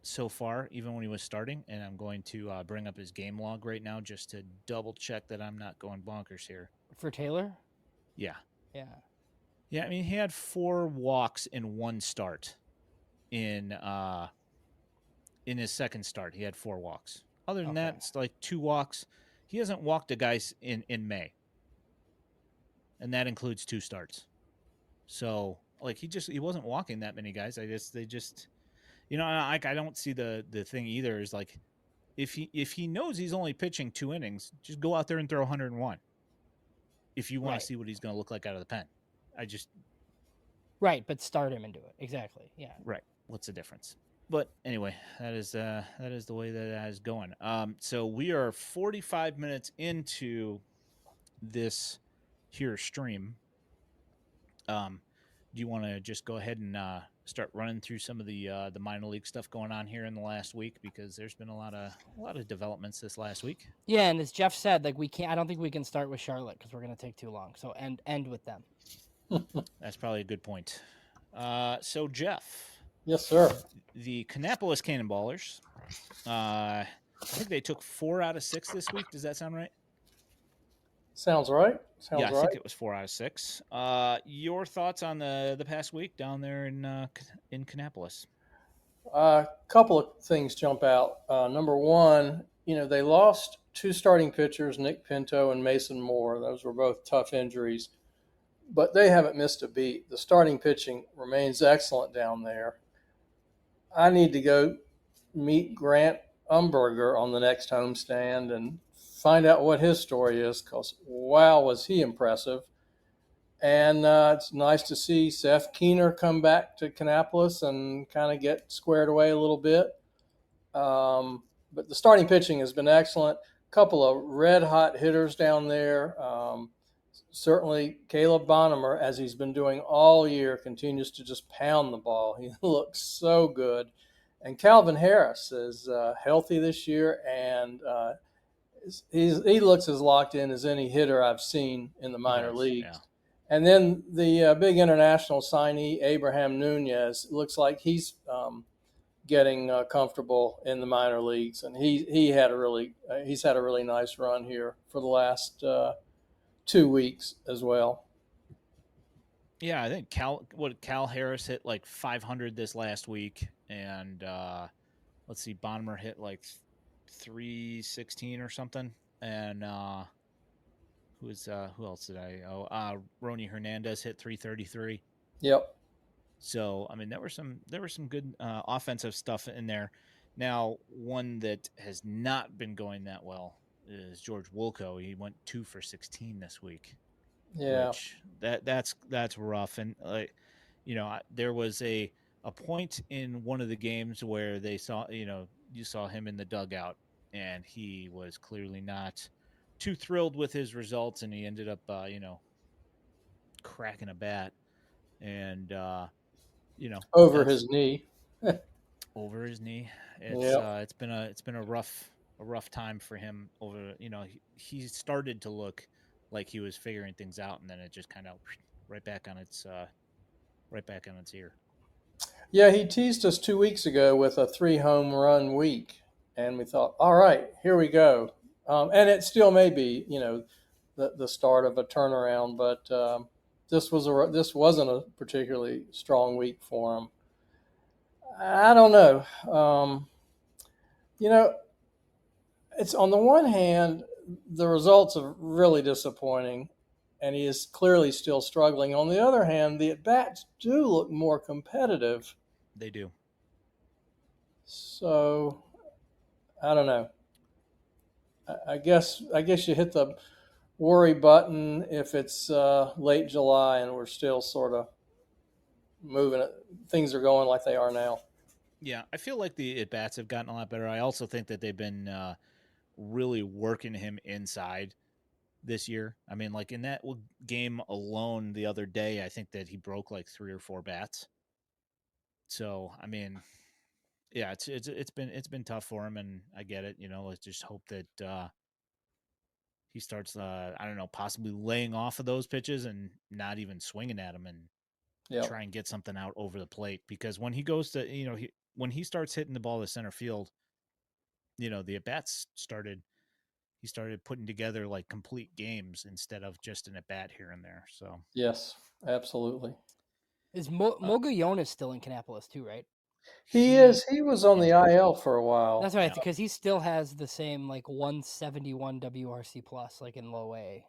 So far, even when he was starting, and I'm going to bring up his game log right now just to double check that I'm not going bonkers here. For Taylor? Yeah. Yeah. I mean, he had 4 walks in 1 start. In his second start, he had 4 walks. Other than that, it's like 2 walks. He hasn't walked a guy in May, and that includes 2 starts. So like he wasn't walking that many guys. I don't see the thing either. Is like if he knows he's only pitching 2 innings, just go out there and throw 101. If you want to see what he's going to look like out of the pen, right, but start him and do it exactly. Yeah, right. What's the difference? But anyway, that is the way that is going. So we are 45 minutes into this here stream. Do you want to just go ahead and start running through some of the minor league stuff going on here in the last week, because there's been a lot of developments this last week. Yeah, and as Jeff said, like we can't. I don't think we can start with Charlotte because we're going to take too long. So end with them. That's probably a good point. So Jeff. Yes, sir. The Kannapolis Cannonballers. I think they took 4 out of 6 this week. Does that sound right? Sounds right. I think it was 4 out of 6. Your thoughts on the past week down there in Kannapolis? A couple of things jump out. Number one, they lost 2 starting pitchers, Nick Pinto and Mason Moore. Those were both tough injuries, but they haven't missed a beat. The starting pitching remains excellent down there. I need to go meet Grant Umberger on the next homestand and find out what his story is, because wow, was he impressive. And it's nice to see Seth Keener come back to Kannapolis and kind of get squared away a little bit. But the starting pitching has been excellent. A couple of red hot hitters down there. Certainly, Caleb Bonham, as he's been doing all year, continues to just pound the ball. He looks so good. And Calvin Harris is healthy this year, and he looks as locked in as any hitter I've seen in the minor leagues. Yeah. And then the big international signee, Abraham Nunez, looks like he's getting comfortable in the minor leagues, and he's had a really nice run here for the last 2 weeks as well. Yeah, I think Cal Harris hit like 500 this last week, and let's see, Bonner hit like 316 or something, and who else did I? Rony Hernandez hit 333. Yep. So I mean, there was some good offensive stuff in there. Now, one that has not been going that well is George Wilco. He went 2 for 16 this week. Yeah. Which that's rough. And there was a point in one of the games where they saw, you saw him in the dugout, and he was clearly not too thrilled with his results, and he ended up cracking a bat, and over his knee. Over his knee. Yep. It's been a rough time for him. Over, he started to look like he was figuring things out, and then it just kind of right back on its ear. Yeah, he teased us 2 weeks ago with a 3 home run week, and we thought, all right, here we go. And it still may be, the start of a turnaround, but this wasn't a particularly strong week for him. I don't know. It's on the one hand, the results are really disappointing, and he is clearly still struggling. On the other hand, the at bats do look more competitive. They do. So I don't know. I guess you hit the worry button if it's late July and we're still sort of moving it. Things are going like they are now. Yeah, I feel like the at bats have gotten a lot better. I also think that they've been really working him inside this year. I mean, like in that game alone the other day, I think that he broke like 3 or 4 bats. So I mean, yeah, it's been tough for him, and I get it. Let's just hope that he starts, I don't know, possibly laying off of those pitches and not even swinging at them, and try and get something out over the plate. Because when he goes to, when he starts hitting the ball to center field, the at bats he started putting together like complete games instead of just an at bat here and there. So Yes, absolutely. Is Mogollon still in Kannapolis too, right? He is. He was on the IL for a while. That's right, because he still has the same like 171 WRC plus like in low A.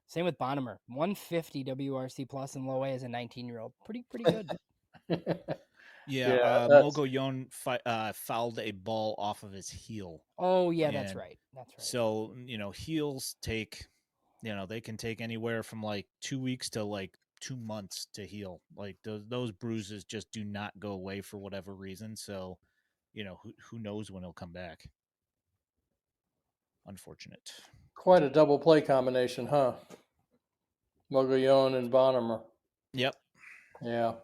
Same with Bonham, 150 WRC plus in low A as a 19-year-old. Pretty good. Yeah, Mogollon fouled a ball off of his heel. Oh yeah, that's right. So heels take, they can take anywhere from like 2 weeks to like 2 months to heal. Like those bruises just do not go away for whatever reason. So, who knows when he'll come back. Unfortunate. Quite a double play combination, huh? Mogollon and Bonham. Yep. Yeah.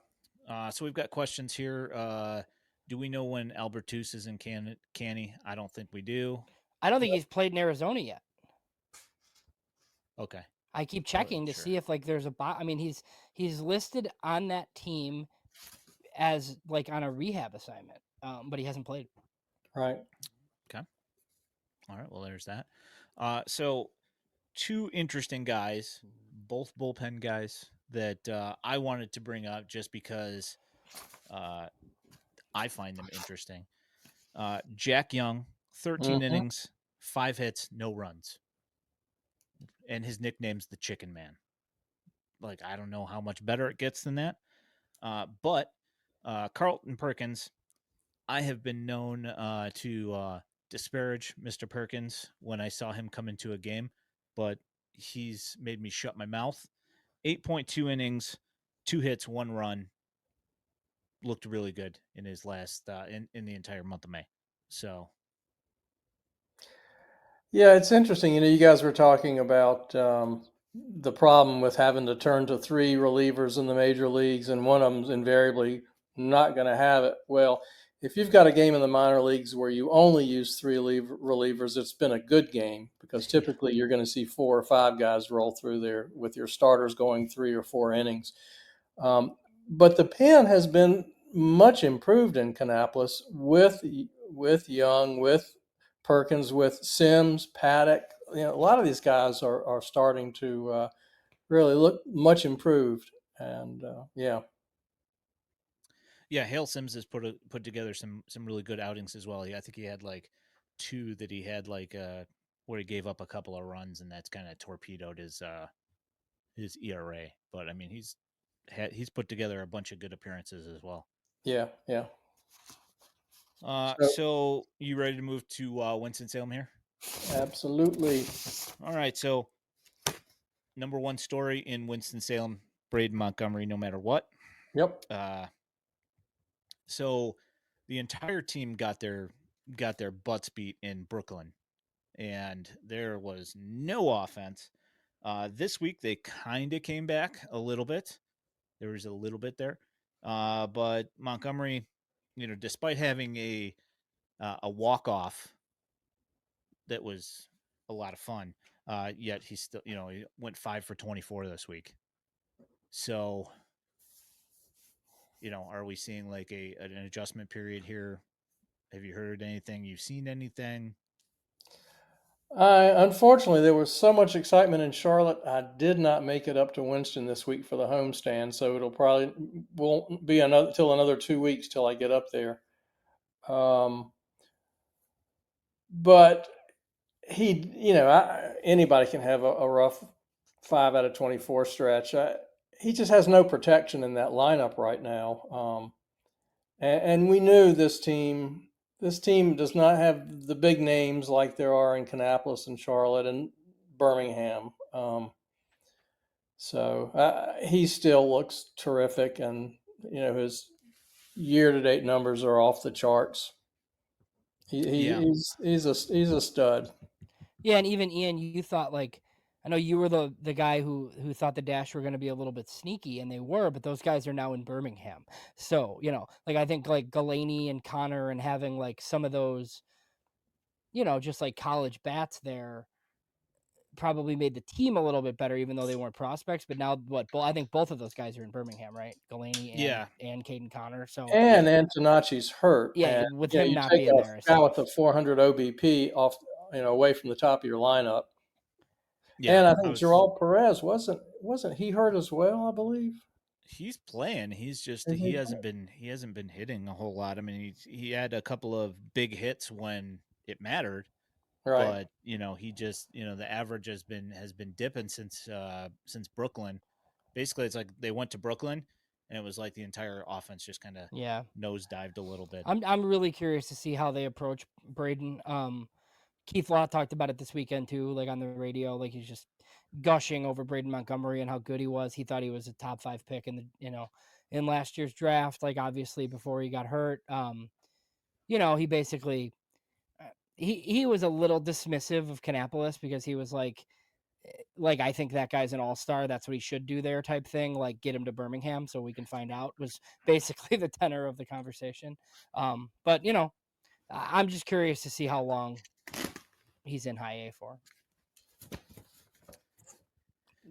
So we've got questions here. Do we know when Albertus is in Kanny? I don't think we do. I don't think he's played in Arizona yet. Okay. I keep checking to see if like there's a bot. I mean, he's listed on that team as like on a rehab assignment, but he hasn't played. Right. Okay. All right. Well, there's that. So 2 interesting guys, both bullpen guys that I wanted to bring up just because I find them interesting. Jack Young, 13 innings, 5 hits, no runs. And his nickname's the Chicken Man. Like, I don't know how much better it gets than that. But Carlton Perkins, I have been known to disparage Mr. Perkins when I saw him come into a game, but he's made me shut my mouth. 8.2 innings, 2 hits, 1 run. Looked really good in his last in the entire month of May. So Yeah, it's interesting. You guys were talking about the problem with having to turn to 3 relievers in the major leagues, and one of them's invariably not going to have it. Well, if you've got a game in the minor leagues where you only use 3 relievers, it's been a good game because typically you're going to see 4 or 5 guys roll through there with your starters going 3 or 4 innings. But the pen has been much improved in Kannapolis with Young, with Perkins, with Sims, Paddock. A lot of these guys are starting to really look much improved. And yeah. Yeah, Hale Sims has put together some really good outings as well. I think he had like 2 that he had like where he gave up a couple of runs, and that's kind of torpedoed his ERA. But I mean, he's put together a bunch of good appearances as well. Yeah, yeah. So you ready to move to Winston-Salem here? Absolutely. All right. So number 1 story in Winston-Salem, Braden Montgomery, no matter what. Yep. So the entire team got their butts beat in Brooklyn, and there was no offense. This week they kind of came back a little bit. There was a little bit there, but Montgomery, despite having a walk off that was a lot of fun, yet he still, he went 5 for 24 this week. So, are we seeing like an adjustment period here? Have you heard anything? You've seen anything? Unfortunately, there was so much excitement in Charlotte. I did not make it up to Winston this week for the homestand, so it'll probably won't be another 2 weeks till I get up there. But he, anybody can have a rough 5 out of 24 stretch. He just has no protection in that lineup right now. And we knew this team. This team does not have the big names like there are in Kannapolis and Charlotte and Birmingham. So he still looks terrific, and his year-to-date numbers are off the charts. Yeah. He's a stud. Yeah, and even Ian, you thought like I know you were the guy who thought the Dash were going to be a little bit sneaky, and they were, but those guys are now in Birmingham. So like I think like Galaney and Connor and having like some of those, just like college bats there probably made the team a little bit better, even though they weren't prospects. But now, I think both of those guys are in Birmingham, right? Galaney and Caden Connor. So And Antonacci's hurt, yeah, and with him you not take being a there, guy with a 400 OBP off, away from the top of your lineup. Yeah. And I think Gerald Perez wasn't he hurt as well? I believe he's playing. He's just Is he he hasn't been hitting a whole lot. I mean, he had a couple of big hits when it mattered, right. but he just the average has been dipping since Brooklyn. Basically, it's like they went to Brooklyn, and it was like the entire offense just kind of nosedived a little bit. I'm really curious to see how they approach Braden. Keith Law talked about it this weekend too, like on the radio, like he's just gushing over Braden Montgomery and how good he was. He thought he was a top 5 pick in the in last year's draft, like obviously before he got hurt. He basically he was a little dismissive of Kannapolis because he was like I think that guy's an all-star. That's what he should do there type thing. Like get him to Birmingham so we can find out was basically the tenor of the conversation. But I'm just curious to see how long he's in high A for.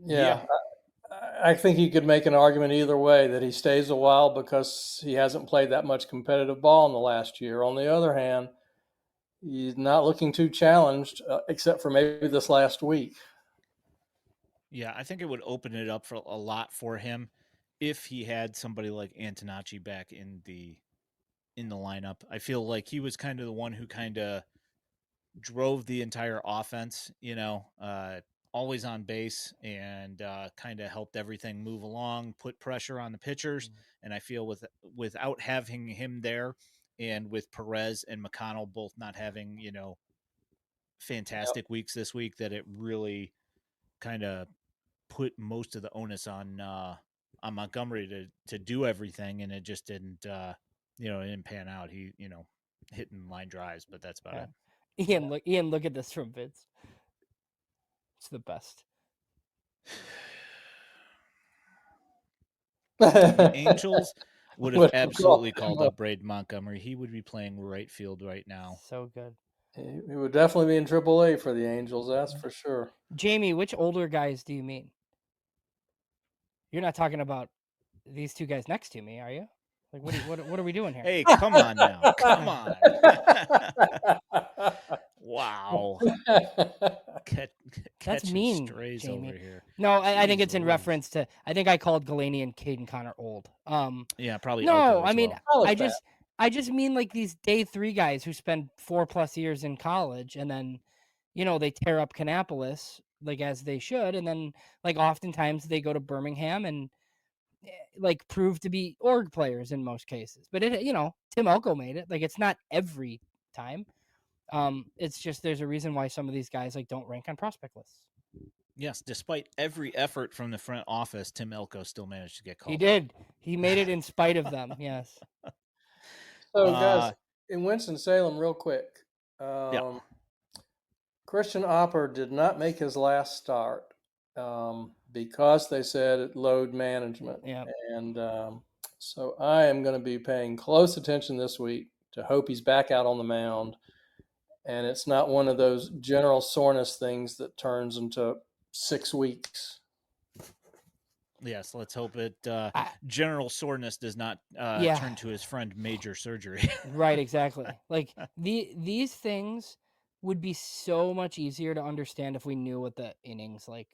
Yeah. I think you could make an argument either way that he stays a while because he hasn't played that much competitive ball in the last year. On the other hand, he's not looking too challenged, except for maybe this last week. Yeah, I think it would open it up for a lot for him if he had somebody like Antonacci back in the lineup. I feel like he was kind of the one who kind of drove the entire offense, always on base and kind of helped everything move along, put pressure on the pitchers. And I feel without having him there and with Perez and McConnell both not having, fantastic weeks this week, that it really kind of put most of the onus on Montgomery to do everything, and it just didn't it didn't pan out. He hitting line drives, but that's about it. Ian, look at this from Vince. It's the best. The Angels would have absolutely called up Braden Montgomery. He would be playing right field right now. So good. He would definitely be in Triple A for the Angels, that's for sure. Jamie, which older guys do you mean? You're not talking about these two guys next to me, are you? Like, what are we doing here? Hey, come on now. Come on. Wow. That's mean, strays Jamie. over here. No, I think it's in reference to. I think I called Galaney and Caden Connor old. Yeah, probably. No, I mean, well. I just mean like these day 3 guys who spend 4+ years in college and then, they tear up Kannapolis like as they should, and then like oftentimes they go to Birmingham and like prove to be org players in most cases. But Tim Elko made it. Like it's not every time. It's just there's a reason why some of these guys like don't rank on prospect lists. Yes, despite every effort from the front office, Tim Elko still managed to get called. He did. He made it in spite of them. Yes. So, guys, in Winston-Salem, real quick, Christian Opper did not make his last start because they said load management. Yeah. And so I am going to be paying close attention this week to hope he's back out on the mound. And it's not one of those general soreness things that turns into 6 weeks. Yes, let's hope it general soreness does not turn to his friend major surgery. Right, exactly. Like these things would be so much easier to understand if we knew what the innings like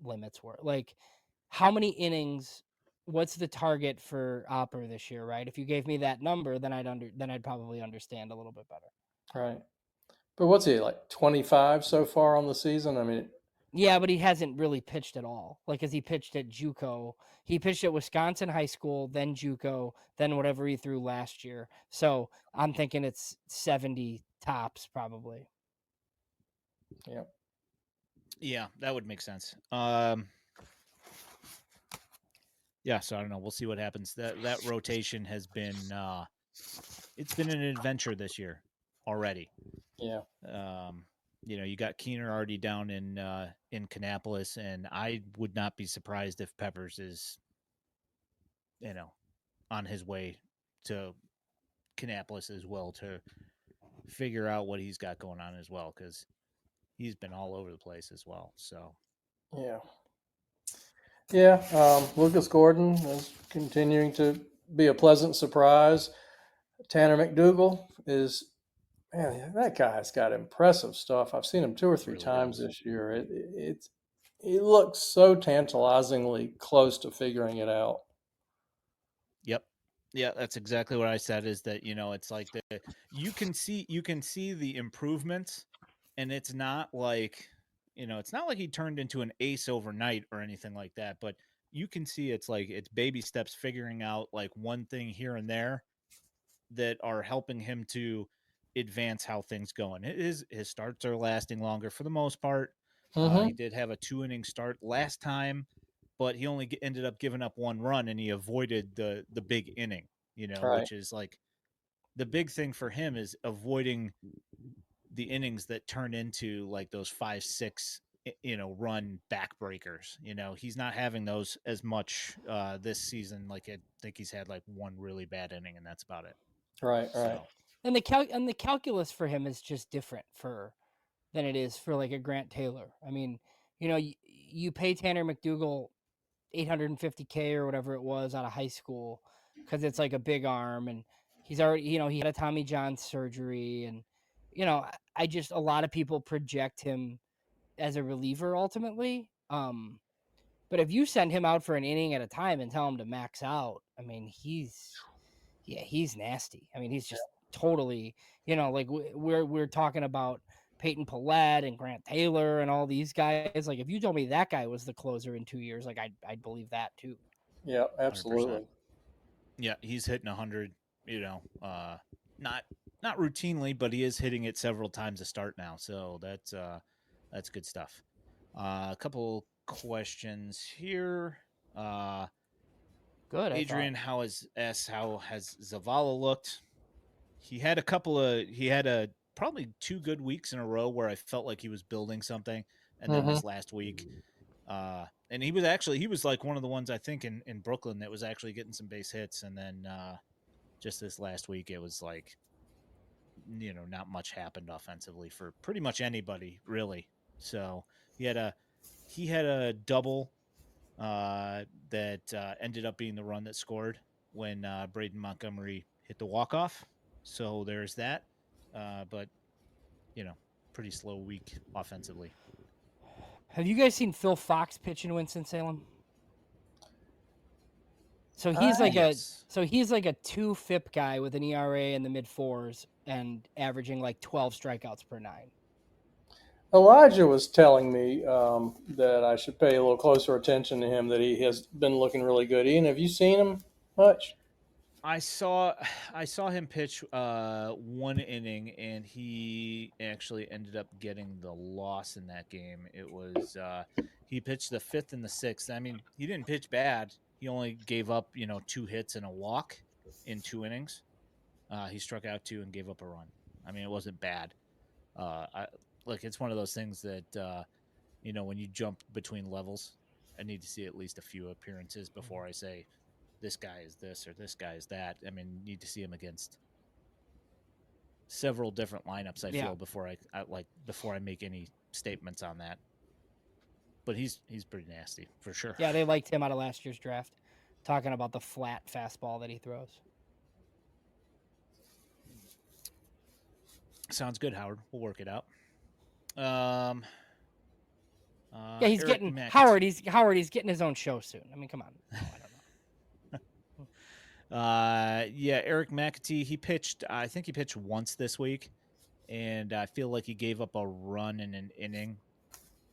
limits were. Like how many innings, what's the target for Opper this year, right? If you gave me that number, then I'd probably understand a little bit better. Right. But what's he, like 25 so far on the season? I mean, yeah, but he hasn't really pitched at all. Like, as he pitched at JUCO, he pitched at Wisconsin high school, then JUCO, then whatever he threw last year. So I'm thinking it's 70 tops probably. Yeah. Yeah, that would make sense. Yeah, so I don't know. We'll see what happens. That rotation has been it's been an adventure this year already. Yeah. You got Keener already down in Kannapolis, and I would not be surprised if Peppers is, on his way to Kannapolis as well to figure out what he's got going on as well, because he's been all over the place as well. So, yeah. Lucas Gordon is continuing to be a pleasant surprise. Tanner McDougal is. Man, that guy's got impressive stuff. I've seen him 2 or 3 times this year. He looks so tantalizingly close to figuring it out. Yep. Yeah, that's exactly what I said, is that, it's like you can see the improvements, and it's not like, it's not like he turned into an ace overnight or anything like that, but you can see it's baby steps, figuring out like one thing here and there that are helping him to advance how things going. His starts are lasting longer for the most part. He did have a 2-inning start last time, but he only ended up giving up 1 run, and he avoided the big inning, Right. which is like the big thing for him, is avoiding the innings that turn into like those 5-6 run backbreakers. He's not having those as much this season. Like, I think he's had like 1 really bad inning, and that's about it. Right. So. And the calculus for him is just different than it is for like a Grant Taylor. I mean, you pay Tanner McDougal $850K or whatever it was out of high school because it's like a big arm, and he's already, he had a Tommy John surgery, and I just, a lot of people project him as a reliever ultimately. But if you send him out for an inning at a time and tell him to max out, I mean, he's nasty. I mean, he's just totally, like we're talking about Peyton Pallette and Grant Taylor and all these guys. Like, if you told me that guy was the closer in 2 years, like I'd believe that too. Yeah, absolutely. 100%. Yeah, he's hitting 100. Not routinely, but he is hitting it several times a start now. So that's good stuff. A couple questions here. Good. Adrian, how has Zavala looked? He had probably 2 good weeks in a row where I felt like he was building something, and then this last week, and he was like one of the ones I think in Brooklyn that was actually getting some base hits, and then just this last week it was like, not much happened offensively for pretty much anybody really. So he had a double that ended up being the run that scored when Braden Montgomery hit the walk-off. So there's that. But, pretty slow week offensively. Have you guys seen Phil Fox pitch in Winston-Salem? So he's like a 2 FIP guy with an ERA in the mid 4s and averaging like 12 strikeouts per 9. Elijah was telling me that I should pay a little closer attention to him, that he has been looking really good. Ian, have you seen him much? I saw him pitch 1 inning, and he actually ended up getting the loss in that game. It was he pitched the 5th and the 6th. I mean, he didn't pitch bad. He only gave up 2 hits and a walk in 2 innings. He struck out 2 and gave up a run. I mean, it wasn't bad. It's one of those things that when you jump between levels, I need to see at least a few appearances before I say this guy is this or this guy is that. I mean, you need to see him against several different lineups, I feel, before I make any statements on that. But he's pretty nasty for sure. Yeah, they liked him out of last year's draft, talking about the flat fastball that he throws. Sounds good, Howard. We'll work it out. He's getting Howard. He's getting his own show soon. I mean, come on. No, I don't know. Eric McAtee, I think he pitched once this week, and I feel like he gave up a run in an inning.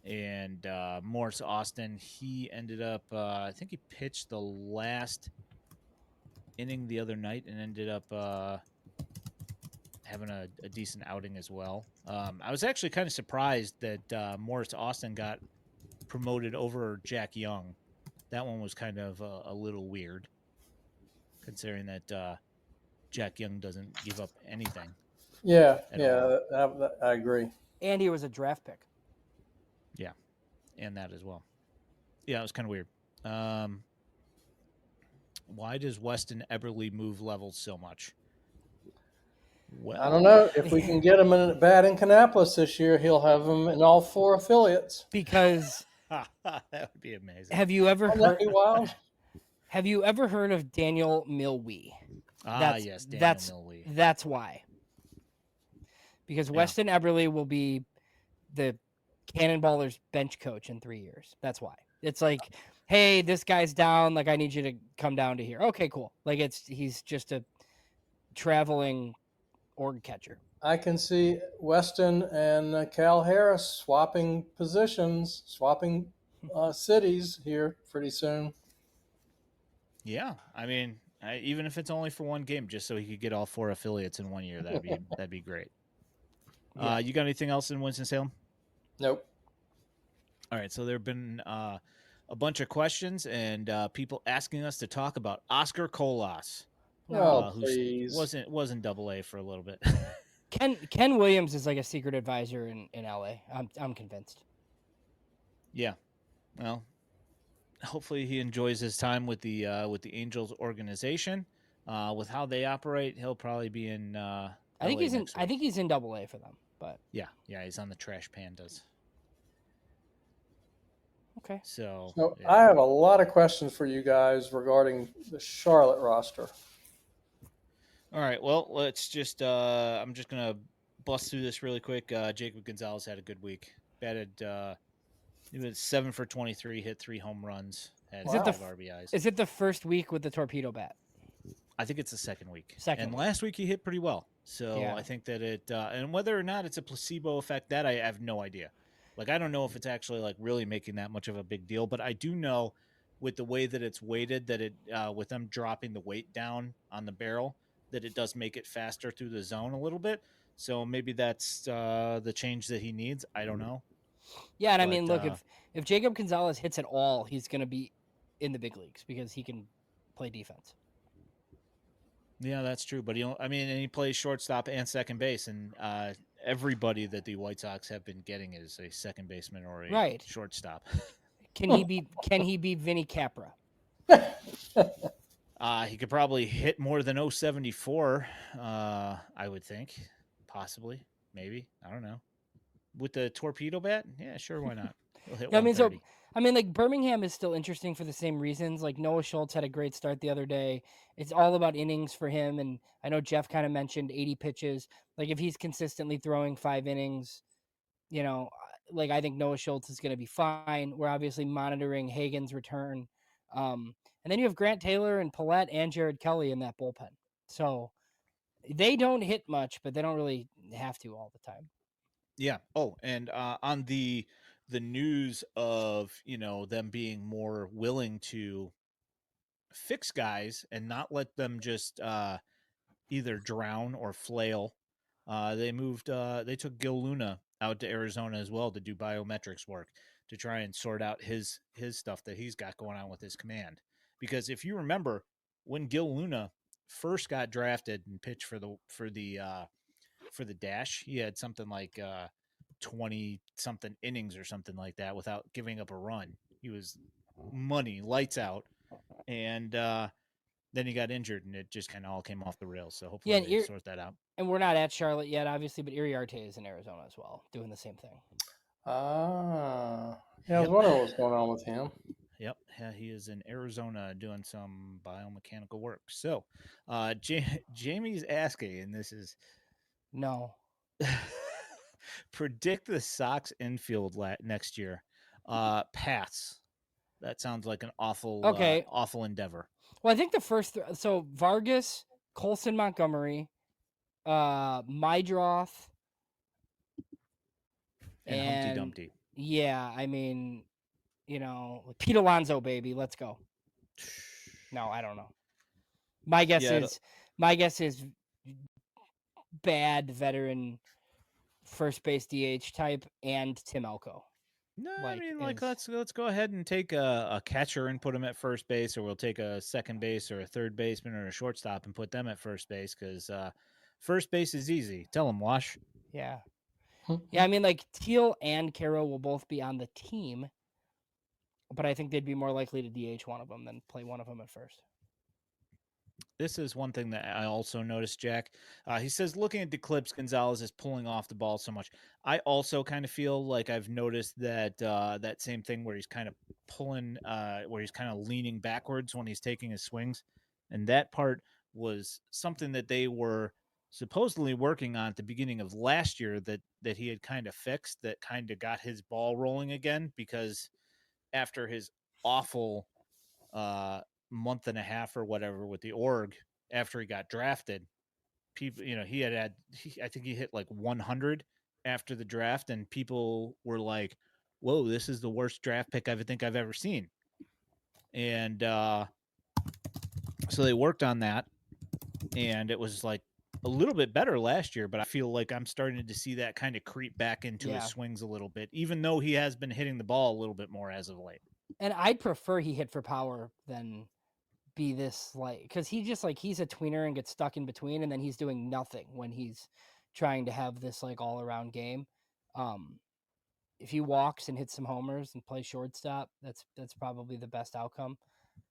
And Morris Austin, he ended up, I think he pitched the last inning the other night and ended up having a decent outing as well. I was actually kind of surprised that Morris Austin got promoted over Jack Young. That one was kind of a little weird, considering that Jack Young doesn't give up anything. Yeah, I agree. And he was a draft pick. Yeah, and that as well. Yeah, it was kind of weird. Why does Weston Eberle move levels so much? Well, I don't know. If we can get him in at bat in Kannapolis this year, he'll have him in all 4 affiliates. Because that would be amazing. Have you ever Wouldn't that be wild? Have you ever heard of Daniel Milwee? Yes, Daniel Milwee. That's why. Because Weston Eberle will be the Cannonballers bench coach in 3 years. That's why. It's like, hey, this guy's down. Like, I need you to come down to here. Okay, cool. Like, he's just a traveling org catcher. I can see Weston and Cal Harris swapping positions, swapping cities here pretty soon. Yeah, I mean, even if it's only for one game, just so he could get all 4 affiliates in 1 year, that'd be great. Yeah. You got anything else in Winston-Salem? Nope. All right, so there have been a bunch of questions and people asking us to talk about Oscar Colas, please. who wasn't Double-A for a little bit. Ken Williams is like a secret advisor in LA. I'm convinced. Yeah, well, hopefully he enjoys his time with the Angels organization. With how they operate, he'll probably be in. I think he's in Double-A for them. But yeah, he's on the Trash Pandas. Okay. So yeah. I have a lot of questions for you guys regarding the Charlotte roster. All right. Well, let's just. I'm just gonna bust through this really quick. Jacob Gonzalez had a good week. Batted. He was 7 for 23, hit 3 home runs, had 5 RBIs. Is it the first week with the torpedo bat? I think it's the second week. Last week he hit pretty well. So yeah. I think that it, and whether or not it's a placebo effect, that I have no idea. Like, I don't know if it's actually like really making that much of a big deal, but I do know with the way that it's weighted, that it, with them dropping the weight down on the barrel, that it does make it faster through the zone a little bit. So maybe that's the change that he needs. I don't know. Yeah, and I But, mean, look, if Jacob Gonzalez hits at all, he's going to be in the big leagues because he can play defense. Yeah, that's true. But he plays shortstop and second base, and everybody that the White Sox have been getting is a second baseman or a Right. shortstop. Can he be Vinny Capra? He could probably hit more than 074. I would think, possibly, maybe. I don't know. With the torpedo bat, yeah, sure, why not? He'll hit Yeah, 130. like Birmingham is still interesting for the same reasons. Like Noah Schultz had a great start the other day. It's all about innings for him, and I know Jeff kind of mentioned 80 pitches. Like if he's consistently throwing 5 innings, like I think Noah Schultz is going to be fine. We're obviously monitoring Hagen's return, and then you have Grant Taylor and Paulette and Jared Kelly in that bullpen. So they don't hit much, but they don't really have to all the time. Yeah. Oh, and on the news of them being more willing to fix guys and not let them just either drown or flail. They took Gil Luna out to Arizona as well to do biometrics work to try and sort out his stuff that he's got going on with his command. Because if you remember when Gil Luna first got drafted and pitched for the Dash, he had something like 20 something innings or something like that without giving up a run. He was money, lights out, and then he got injured, and it just kind of all came off the rails. So hopefully they sort that out. And we're not at Charlotte yet, obviously, but Iriarte is in Arizona as well, doing the same thing. Yeah, I was wondering what's going on with him. Yep, yeah, he is in Arizona doing some biomechanical work. So, Jamie's asking, and this is no. Predict the Sox infield next year. Pass. That sounds like an awful endeavor. Well, I think the first so Vargas, Colson, Montgomery, Mydroth, and Humpty Dumpty. Yeah, I mean, Pete Alonso, baby, let's go. No, I don't know. My guess is bad veteran first base DH type and Tim Elko. No, let's go ahead and take a catcher and put him at first base, or we'll take a second base or a third baseman or a shortstop and put them at first base because first base is easy. Tell them, Wash. Yeah. Yeah, I mean, like Teel and Caro will both be on the team, but I think they'd be more likely to DH one of them than play one of them at first. This is one thing that I also noticed, Jack. He says, looking at the clips, Gonzalez is pulling off the ball so much. I also kind of feel like I've noticed that that same thing where he's kind of pulling, where he's kind of leaning backwards when he's taking his swings. And that part was something that they were supposedly working on at the beginning of last year that he had kind of fixed, that kind of got his ball rolling again, because after his awful month and a half or whatever with the org after he got drafted, people, I think he hit like 100 after the draft, and people were like, whoa, this is the worst draft pick I think I've ever seen. And so they worked on that, and it was like a little bit better last year, but I feel like I'm starting to see that kind of creep back into his swings a little bit, even though he has been hitting the ball a little bit more as of late. And I'd prefer he hit for power than be this, like, because he just he's a tweener and gets stuck in between, and then he's doing nothing when he's trying to have this all around game. If he walks and hits some homers and plays shortstop, that's probably the best outcome.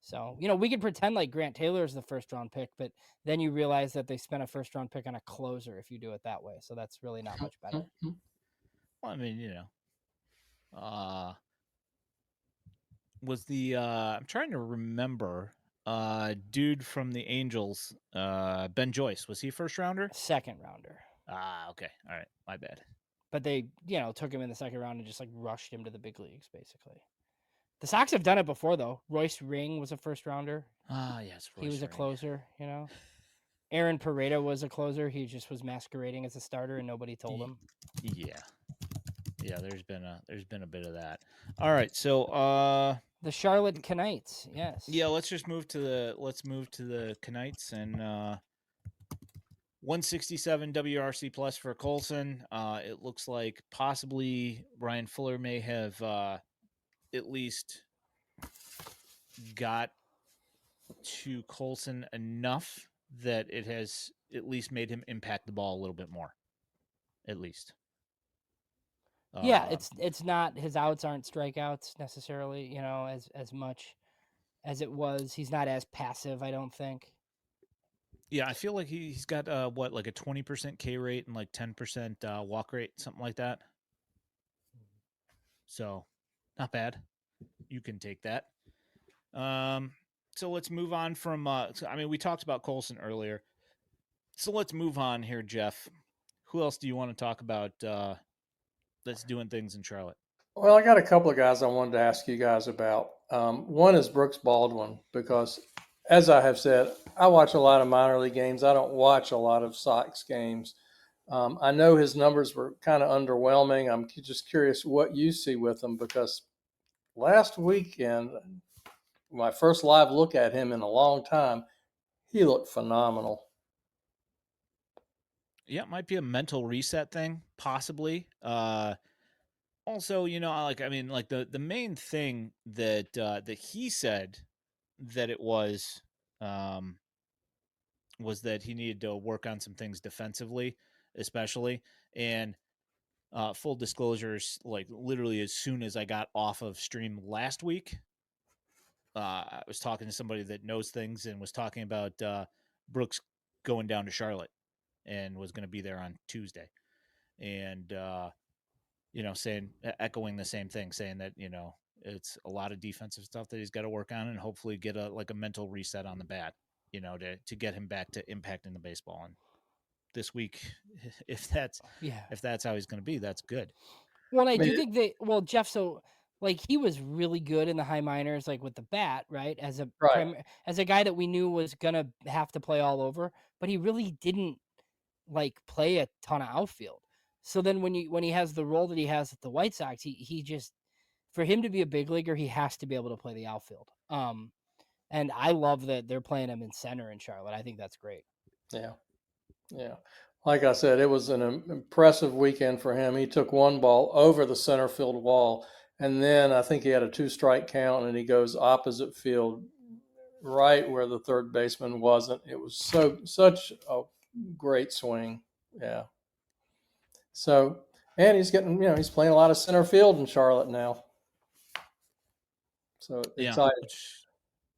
So, we could pretend like Grant Taylor is the first round pick, but then you realize that they spent a first round pick on a closer if you do it that way. So that's really not much better. Well, I mean, was the I'm trying to remember dude from the Angels, Ben Joyce, was he first rounder? Second rounder. Okay. All right. My bad. But they, took him in the second round and just rushed him to the big leagues, basically. The Sox have done it before, though. Royce Ring was a first rounder. Yes. He was a closer, Aaron Pareto was a closer. He just was masquerading as a starter and nobody told him. Yeah. Yeah, there's been a bit of that. All right, so the Charlotte Knights, yes. Yeah, let's move to the Knights, and 167 WRC plus for Colson. It looks like possibly Ryan Fuller may have at least got to Colson enough that it has at least made him impact the ball a little bit more. At least. Yeah, it's not, his outs aren't strikeouts necessarily, you know, as much as it was. He's not as passive, I don't think. Yeah, I feel like he's got what, like a 20% K rate and like 10% walk rate, something like that. So, not bad. You can take that. So let's move on from. I mean, we talked about Colson earlier. So let's move on here, Jeff. Who else do you want to talk about that's doing things in Charlotte? Well, I got a couple of guys I wanted to ask you guys about. One is Brooks Baldwin, because, as I have said, I watch a lot of minor league games. I don't watch a lot of Sox games. I know his numbers were kind of underwhelming. I'm just curious what you see with him, because last weekend, my first live look at him in a long time, he looked phenomenal. Yeah, it might be a mental reset thing, possibly. Also, you know, like I mean, like the main thing that that he said that it was that he needed to work on some things defensively, especially. And full disclosures, like literally as soon as I got off of stream last week, I was talking to somebody that knows things and was talking about Brooks going down to Charlotte and was going to be there on Tuesday. And, you know, echoing the same thing, saying that, you know, it's a lot of defensive stuff that he's got to work on and hopefully get a mental reset on the bat, you know, to get him back to impacting the baseball. And this week, if that's how he's going to be, that's good. Well, I do think that, Jeff, so like he was really good in the high minors, like with the bat, right? As a guy that we knew was gonna have to play all over, but he really didn't like play a ton of outfield. So then when he has the role that he has at the White Sox, he just, for him to be a big leaguer, he has to be able to play the outfield. And I love that they're playing him in center in Charlotte. I think that's great. Yeah. Yeah. Like I said, it was an impressive weekend for him. He took one ball over the center field wall, and then I think he had a 2-strike count, and he goes opposite field, right where the third baseman wasn't. It was such a great swing. Yeah. So, and he's getting, he's playing a lot of center field in Charlotte now. So exciting.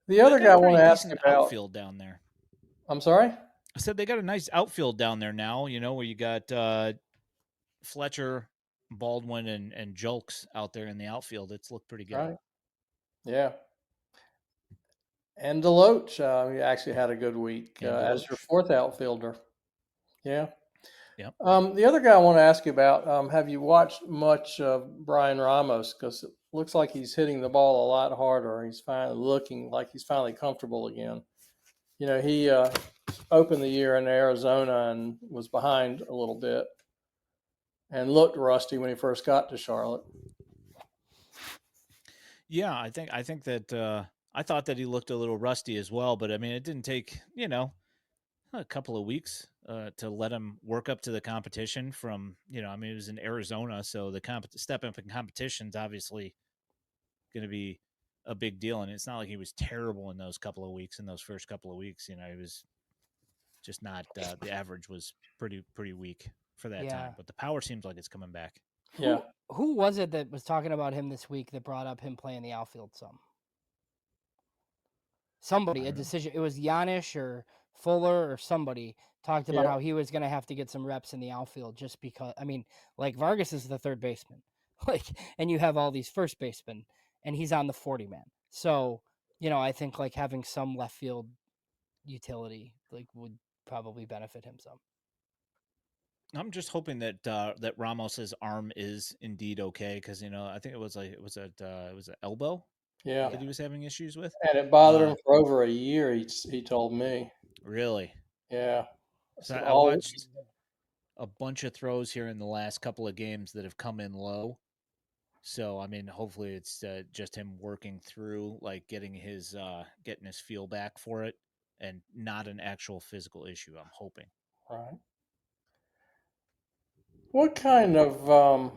The other guy I want to ask about outfield down there. I'm sorry? I said they got a nice outfield down there now, you know, where you got Fletcher, Baldwin, and Julks out there in the outfield. It's looked pretty good. Right. Yeah. And Deloach, he actually had a good week as your fourth outfielder. Yeah. Yep. The other guy I want to ask you about, have you watched much of Brian Ramos? Because it looks like he's hitting the ball a lot harder. He's finally looking like he's finally comfortable again. You know, he opened the year in Arizona and was behind a little bit and looked rusty when he first got to Charlotte. Yeah, I think that I thought that he looked a little rusty as well, but I mean, it didn't take, you know, a couple of weeks to let him work up to the competition from, you know, I mean, it was in Arizona, so the step up in competition's obviously going to be a big deal. And it's not like he was terrible in those first couple of weeks, you know, he was just not, the average was pretty weak for that time, but the power seems like it's coming back. Yeah. Who was it that was talking about him this week that brought up him playing the outfield some? Somebody, a decision. It was Giannis or Fuller or somebody talked about how he was going to have to get some reps in the outfield just because, I mean, like Vargas is the third baseman, like, and you have all these first basemen and he's on the 40-man. So, you know, I think like having some left field utility like would probably benefit him some. I'm just hoping that that Ramos's arm is indeed okay, because, you know, I think it was an elbow that he was having issues with, and it bothered him for over a year. He told me. Really? Yeah. So I watched a bunch of throws here in the last couple of games that have come in low. So I mean, hopefully it's just him working through, like getting his feel back for it, and not an actual physical issue. I'm hoping. Right. What kind of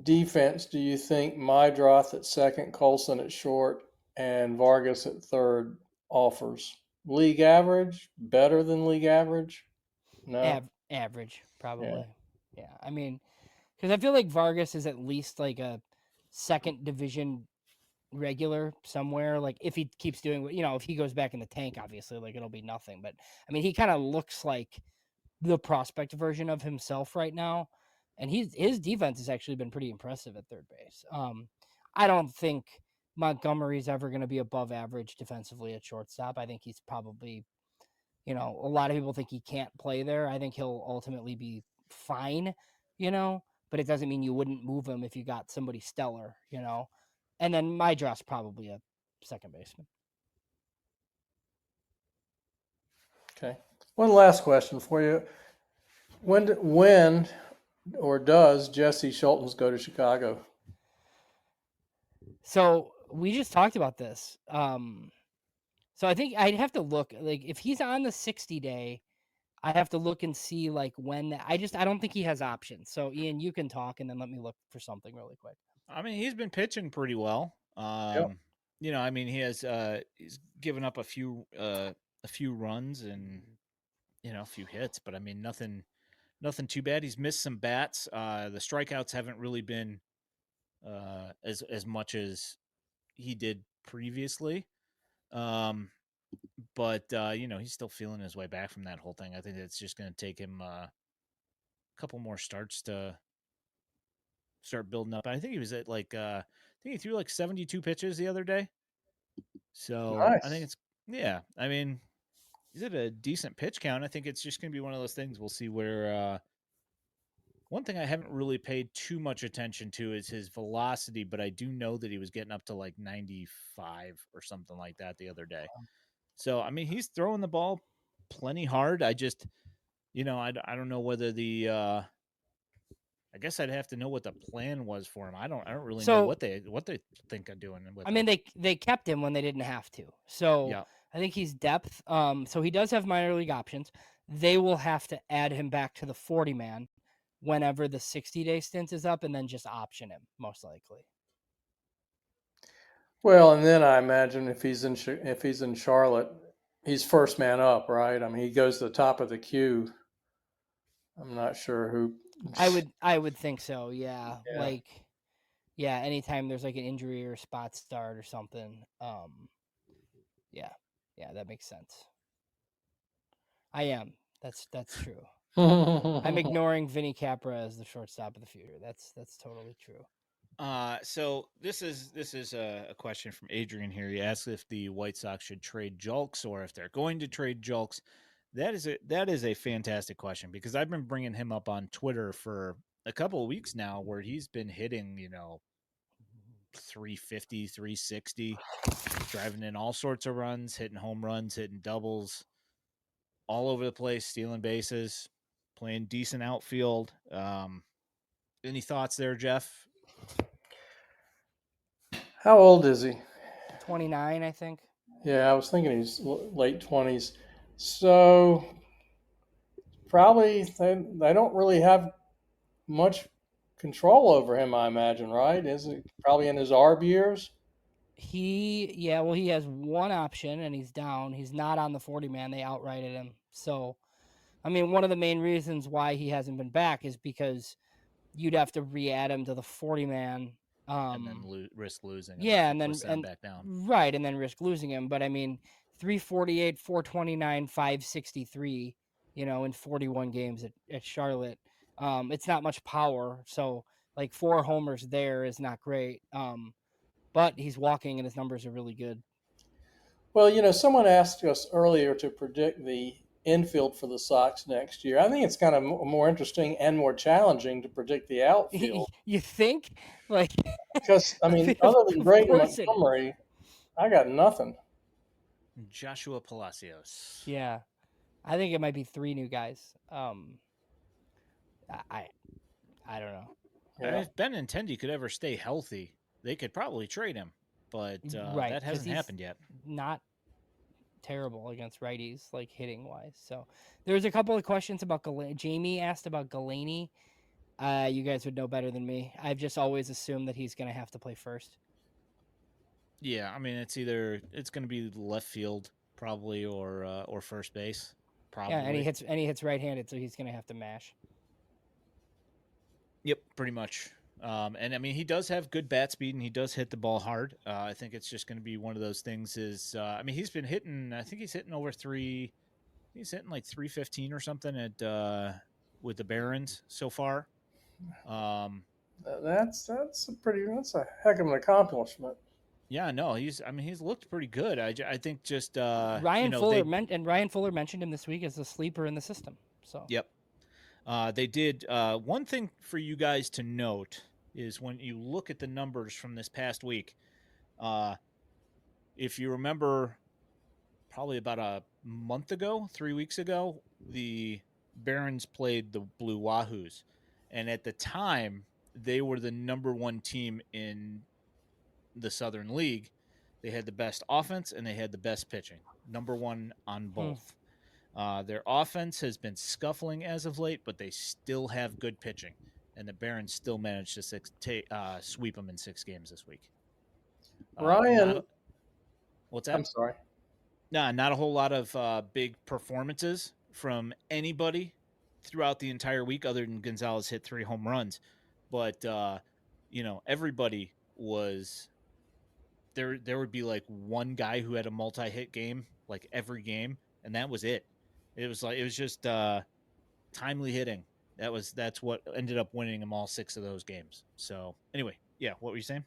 defense do you think Mydroth at second, Colson at short, and Vargas at third offers? League average? Better than league average? No. Average, Yeah. probably. Yeah. I mean, because I feel like Vargas is at least like a second division regular somewhere. Like if he keeps doing what, if he goes back in the tank, obviously, like it'll be nothing. But I mean, he kind of looks like the prospect version of himself right now. And his defense has actually been pretty impressive at third base. I don't think Montgomery's ever going to be above average defensively at shortstop. I think he's probably, a lot of people think he can't play there. I think he'll ultimately be fine, but it doesn't mean you wouldn't move him if you got somebody stellar, And then Mydroth's probably a second baseman. Okay. One last question for you. When or does Jesse Schultz go to Chicago? So we just talked about this. So I think I'd have to look, like if he's on the 60-day, I have to look and see like when I don't think he has options. So Ian, you can talk and then let me look for something really quick. I mean, he's been pitching pretty well. Yep. I mean, he's given up a few runs and a few hits, but I mean nothing too bad. He's missed some bats. The strikeouts haven't really been as much as he did previously. But he's still feeling his way back from that whole thing. I think it's just going to take him a couple more starts to start building up. I think he was at I think he threw like 72 pitches the other day. So I think Nice. I mean, he's at a decent pitch count. I think it's just going to be one of those things. We'll see where. One thing I haven't really paid too much attention to is his velocity, but I do know that he was getting up to like 95 or something like that the other day. So I mean, he's throwing the ball plenty hard. I just, I don't know whether I guess I'd have to know what the plan was for him. I don't really know what they think of doing with him. him. I mean, they kept him when they didn't have to. So yeah. I think he's depth. So he does have minor league options. They will have to add him back to the 40-man whenever the 60-day stint is up, and then just option him most likely. Well, and then I imagine if he's in Charlotte, he's first man up, right? I mean, he goes to the top of the queue. I'm not sure who. I would think so. Yeah. Anytime there's like an injury or spot start or something. Yeah, that makes sense. I am. That's true. I'm ignoring Vinny Capra as the shortstop of the future. That's totally true. So this is a question from Adrian here. He asks if the White Sox should trade Julks or if they're going to trade Julks. That is a fantastic question because I've been bringing him up on Twitter for a couple of weeks now where he's been hitting, 350, 360, driving in all sorts of runs, hitting home runs, hitting doubles, all over the place, stealing bases, playing decent outfield. Any thoughts there, Jeff? How old is he? 29, I think. Yeah, I was thinking he's late 20s. So probably they don't really have much control over him, I imagine, right? Is he probably in his ARB years? He has one option and he's down. He's not on the 40-man. They outrighted him. So, I mean, one of the main reasons why he hasn't been back is because you'd have to re-add him to the 40-man. And then risk losing him. Yeah, and then back down. Right, and then risk losing him. But I mean, 348, 429, 563. In 41 games at Charlotte. It's not much power. So like 4 homers there is not great. But he's walking and his numbers are really good. Well, someone asked us earlier to predict the infield for the Sox next year. I think it's kind of more interesting and more challenging to predict the outfield. You think? Like, because, I mean, other than Brayton Montgomery, I got nothing. Joshua Palacios. Yeah. I think it might be 3 new guys. I don't know. Yeah. I mean, if Benintendi could ever stay healthy, they could probably trade him, but right, that hasn't happened yet. Not terrible against righties, like hitting wise. So there's a couple of questions about Jamie asked about Galaney. You guys would know better than me. I've just always assumed that he's going to have to play first. Yeah, I mean it's going to be left field probably or first base probably. Yeah, and he hits right-handed, so he's going to have to mash. Yep, pretty much. And I mean, he does have good bat speed, and he does hit the ball hard. I think it's just going to be one of those things. I mean, he's been hitting. I think he's hitting over three. He's hitting like 315 or something at with the Barons so far. That's a heck of an accomplishment. Yeah, no, he's looked pretty good. I think just Ryan Fuller mentioned him this week as a sleeper in the system. So yep. They did one thing for you guys to note is when you look at the numbers from this past week, if you remember probably about a month ago, 3 weeks ago, the Barons played the Blue Wahoos. And at the time, they were the number one team in the Southern League. They had the best offense and they had the best pitching. Number one on both. Their offense has been scuffling as of late, but they still have good pitching. And the Barons still managed to sweep them in 6 games this week. Ryan, what's that? I'm sorry. Nah, not a whole lot of big performances from anybody throughout the entire week, other than Gonzalez hit 3 home runs. But everybody was there. There would be like one guy who had a multi-hit game, like every game, and that was it. It was just timely hitting. That's what ended up winning them all 6 of those games. So anyway, yeah, what were you saying?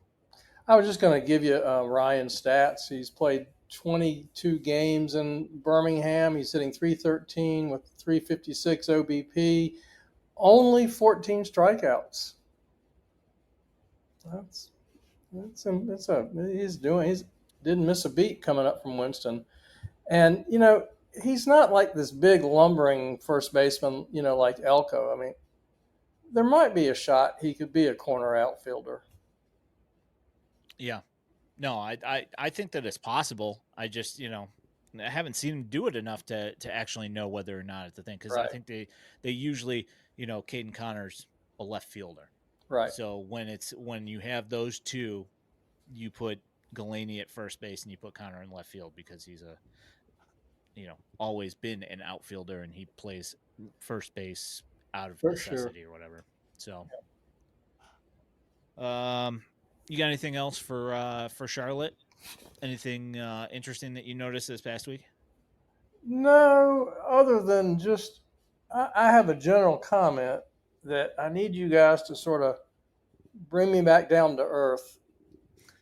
I was just going to give you Ryan's stats. He's played 22 games in Birmingham. He's hitting .313 with 356 OBP, only 14 strikeouts. He didn't miss a beat coming up from Winston. And, he's not like this big lumbering first baseman, like Elko. I mean, there might be a shot he could be a corner outfielder. Yeah. No, I think that it's possible. I just, I haven't seen him do it enough to actually know whether or not it's a thing. Because Right. I think they usually, Caden Connor's a left fielder. Right. So when you have those two, you put Galaney at first base and you put Connor in left field because he's always been an outfielder and he plays first base out of For necessity or whatever. So, you got anything else for Charlotte? Anything interesting that you noticed this past week? No, other than just I have a general comment that I need you guys to sort of bring me back down to earth,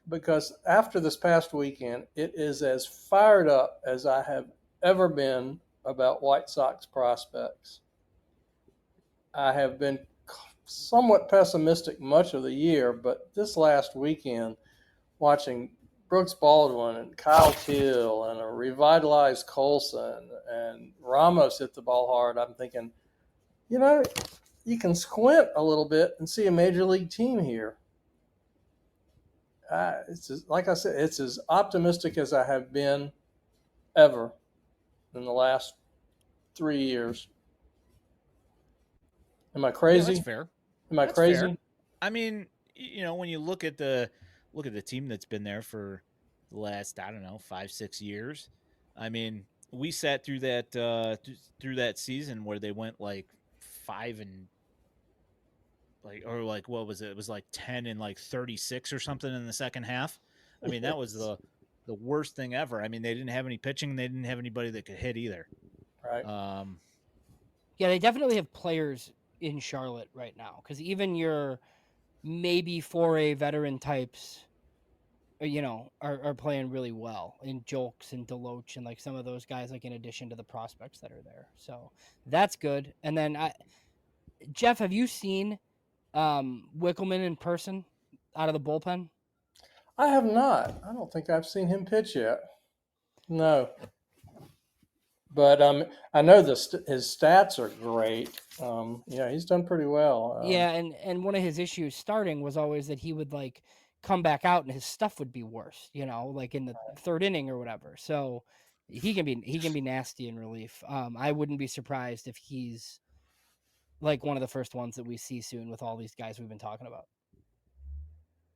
because after this past weekend, it is as fired up as I have ever been about White Sox prospects. I have been somewhat pessimistic much of the year, but this last weekend, watching Brooks Baldwin and Kyle Teel and a revitalized Colson and Ramos hit the ball hard, I'm thinking, you can squint a little bit and see a major league team here. Like I said, it's as optimistic as I have been ever in the last 3 years. Am I crazy? Yeah, that's fair. Am I crazy? Fair. I mean, when you look at the team that's been there for the last, 5-6 years. I mean, we sat through that season where they went like 5 and what was it? It was like 10 and like 36 or something in the second half. I mean, that was the worst thing ever. I mean, they didn't have any pitching. They didn't have anybody that could hit either. Right. Yeah, they definitely have players in Charlotte right now, because even your maybe 4A veteran types, are playing really well in Jolks and Deloach and like some of those guys, like in addition to the prospects that are there. So that's good. And then Jeff, have you seen Wickelman in person out of the bullpen? I have not. I don't think I've seen him pitch yet. No. But I know his stats are great. He's done pretty well. Yeah, and one of his issues starting was always that he would like come back out and his stuff would be worse, like in the third inning or whatever. So he can be nasty in relief. I wouldn't be surprised if he's like one of the first ones that we see soon with all these guys we've been talking about.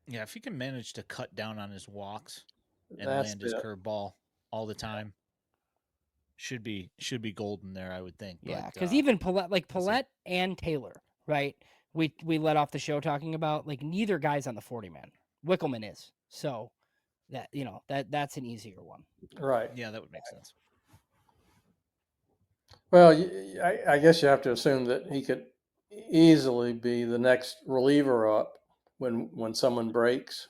Yeah, if he can manage to cut down on his walks and That's land his it. curveball all the time, should be golden there, I would think. Yeah, But because even Paulette, we'll see. Paulette and Taylor, right? We let off the show talking about like neither guy's on the 40 man. Wickelman is, so that that's an easier one. Right. Yeah, that would make sense. Well, I guess you have to assume that he could easily be the next reliever up when someone breaks.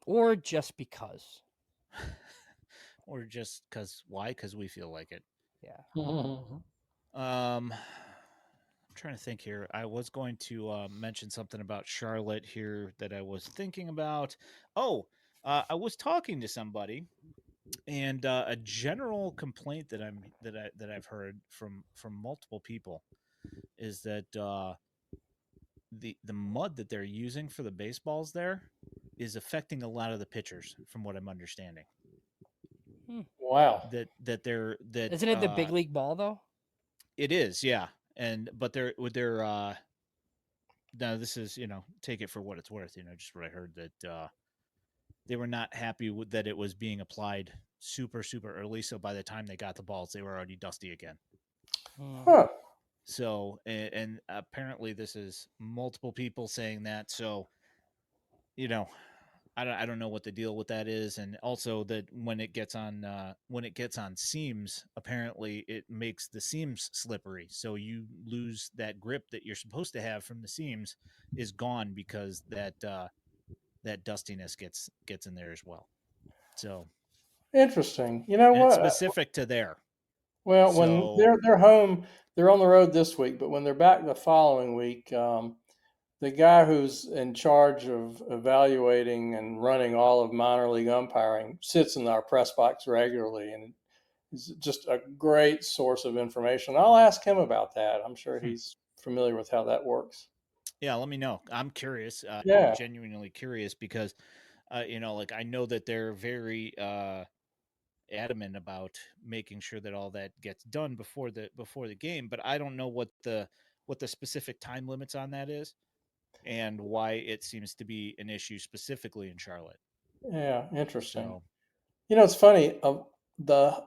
Or just because. Or just because why? Because we feel like it. Yeah. I'm trying to think here. I was going to mention something about Charlotte here that I was thinking about. Oh, I was talking to somebody, and a general complaint that I've heard from multiple people is that the mud that they're using for the baseballs there is affecting a lot of the pitchers, from what I'm understanding. Wow. That Isn't it the big league ball though? It is, yeah. But they're now this is, take it for what it's worth, just what I heard, that they were not happy with that it was being applied super early, so by the time they got the balls they were already dusty again. Huh. So and apparently this is multiple people saying that, so I don't know what the deal with that is, and also that when it gets on seams, apparently it makes the seams slippery, so you lose that grip that you're supposed to have from the seams is gone because that dustiness gets in there as well. So Interesting. You know and what? it's specific to there. Well, when So they're home, they're on the road this week, but when they're back the following week, the guy who's in charge of evaluating and running all of minor league umpiring sits in our press box regularly, and is just a great source of information. I'll ask him about that. I'm sure he's familiar with how that works. yeah, let me know. I'm curious. Yeah. I'm genuinely curious because like I know that they're very adamant about making sure that all that gets done before the game, but I don't know what the specific time limits on that is and why it seems to be an issue specifically in Charlotte. Yeah, interesting. So It's funny, of the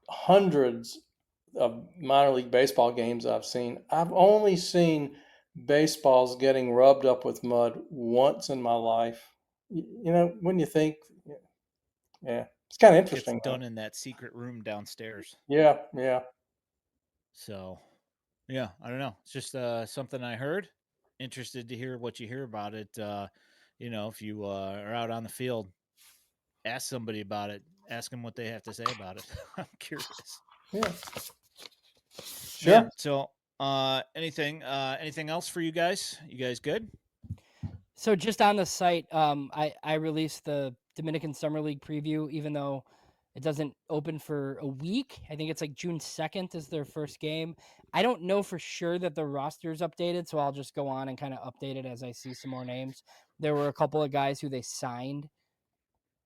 hundreds of minor league baseball games I've seen, I've only seen baseballs getting rubbed up with mud once in my life. When you think, yeah, it's kind of it gets interesting, though. done in that secret room downstairs. Yeah, yeah. So yeah, I don't know. It's just something I heard. Interested to hear what you hear about it. If you are out on the field, ask somebody about it. Ask them what they have to say about it. I'm curious. Yeah. Sure. Yeah. So, anything else for you guys? You guys good? So just on the site, I released the Dominican Summer League preview, even though it doesn't open for a week. I think it's like June 2nd is their first game. I don't know for sure that the roster is updated, so I'll just go on and kind of update it as I see some more names. There were a couple of guys who they signed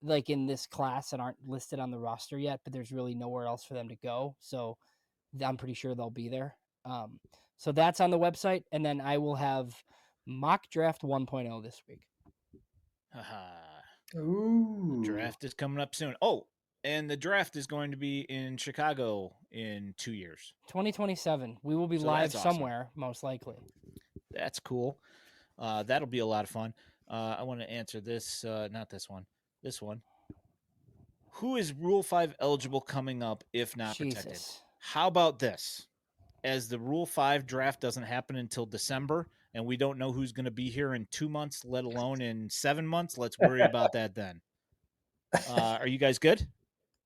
like in this class and aren't listed on the roster yet, but there's really nowhere else for them to go. So I'm pretty sure they'll be there. So that's on the website. And then I will have mock draft 1.0 this week. Ooh. The draft is coming up soon. Oh, and the draft is going to be in Chicago in 2 years. 2027. We will be live somewhere, most likely. That's cool. That'll be a lot of fun. I want to answer this, not this one. This one. Who is Rule 5 eligible coming up if not protected? How about this? As the Rule 5 draft doesn't happen until December, and we don't know who's going to be here in 2 months, let alone in 7 months, let's worry about that then. Are you guys good?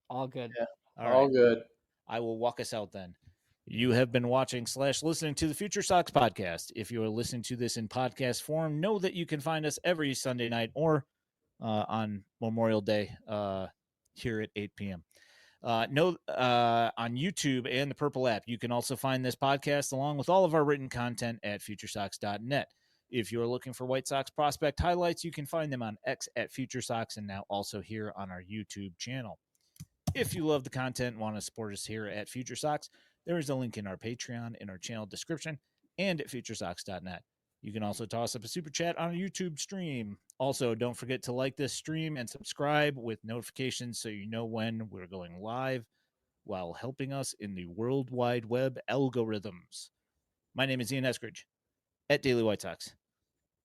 All good. Yeah. All right. Good. I will walk us out then. You have been watching / listening to the FutureSox podcast. If you are listening to this in podcast form, know that you can find us every Sunday night or on Memorial Day here at 8 p.m. On YouTube and the Purple app. You can also find this podcast along with all of our written content at FutureSox.net. If you're looking for White Sox prospect highlights, you can find them on X at FutureSox and now also here on our YouTube channel. If you love the content and want to support us here at FutureSox, there is a link in our Patreon in our channel description and at FutureSox.net. You can also toss up a super chat on a YouTube stream. Also, don't forget to like this stream and subscribe with notifications so you know when we're going live while helping us in the World Wide Web algorithms. My name is Ian Eskridge at Daily White Sox.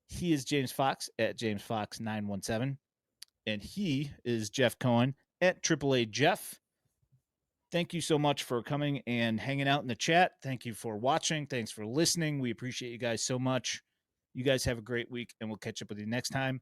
He is James Fox at JamesFox917. And he is Jeff Cohen at Triple A Jeff. Thank you so much for coming and hanging out in the chat. Thank you for watching. Thanks for listening. We appreciate you guys so much. You guys have a great week, and we'll catch up with you next time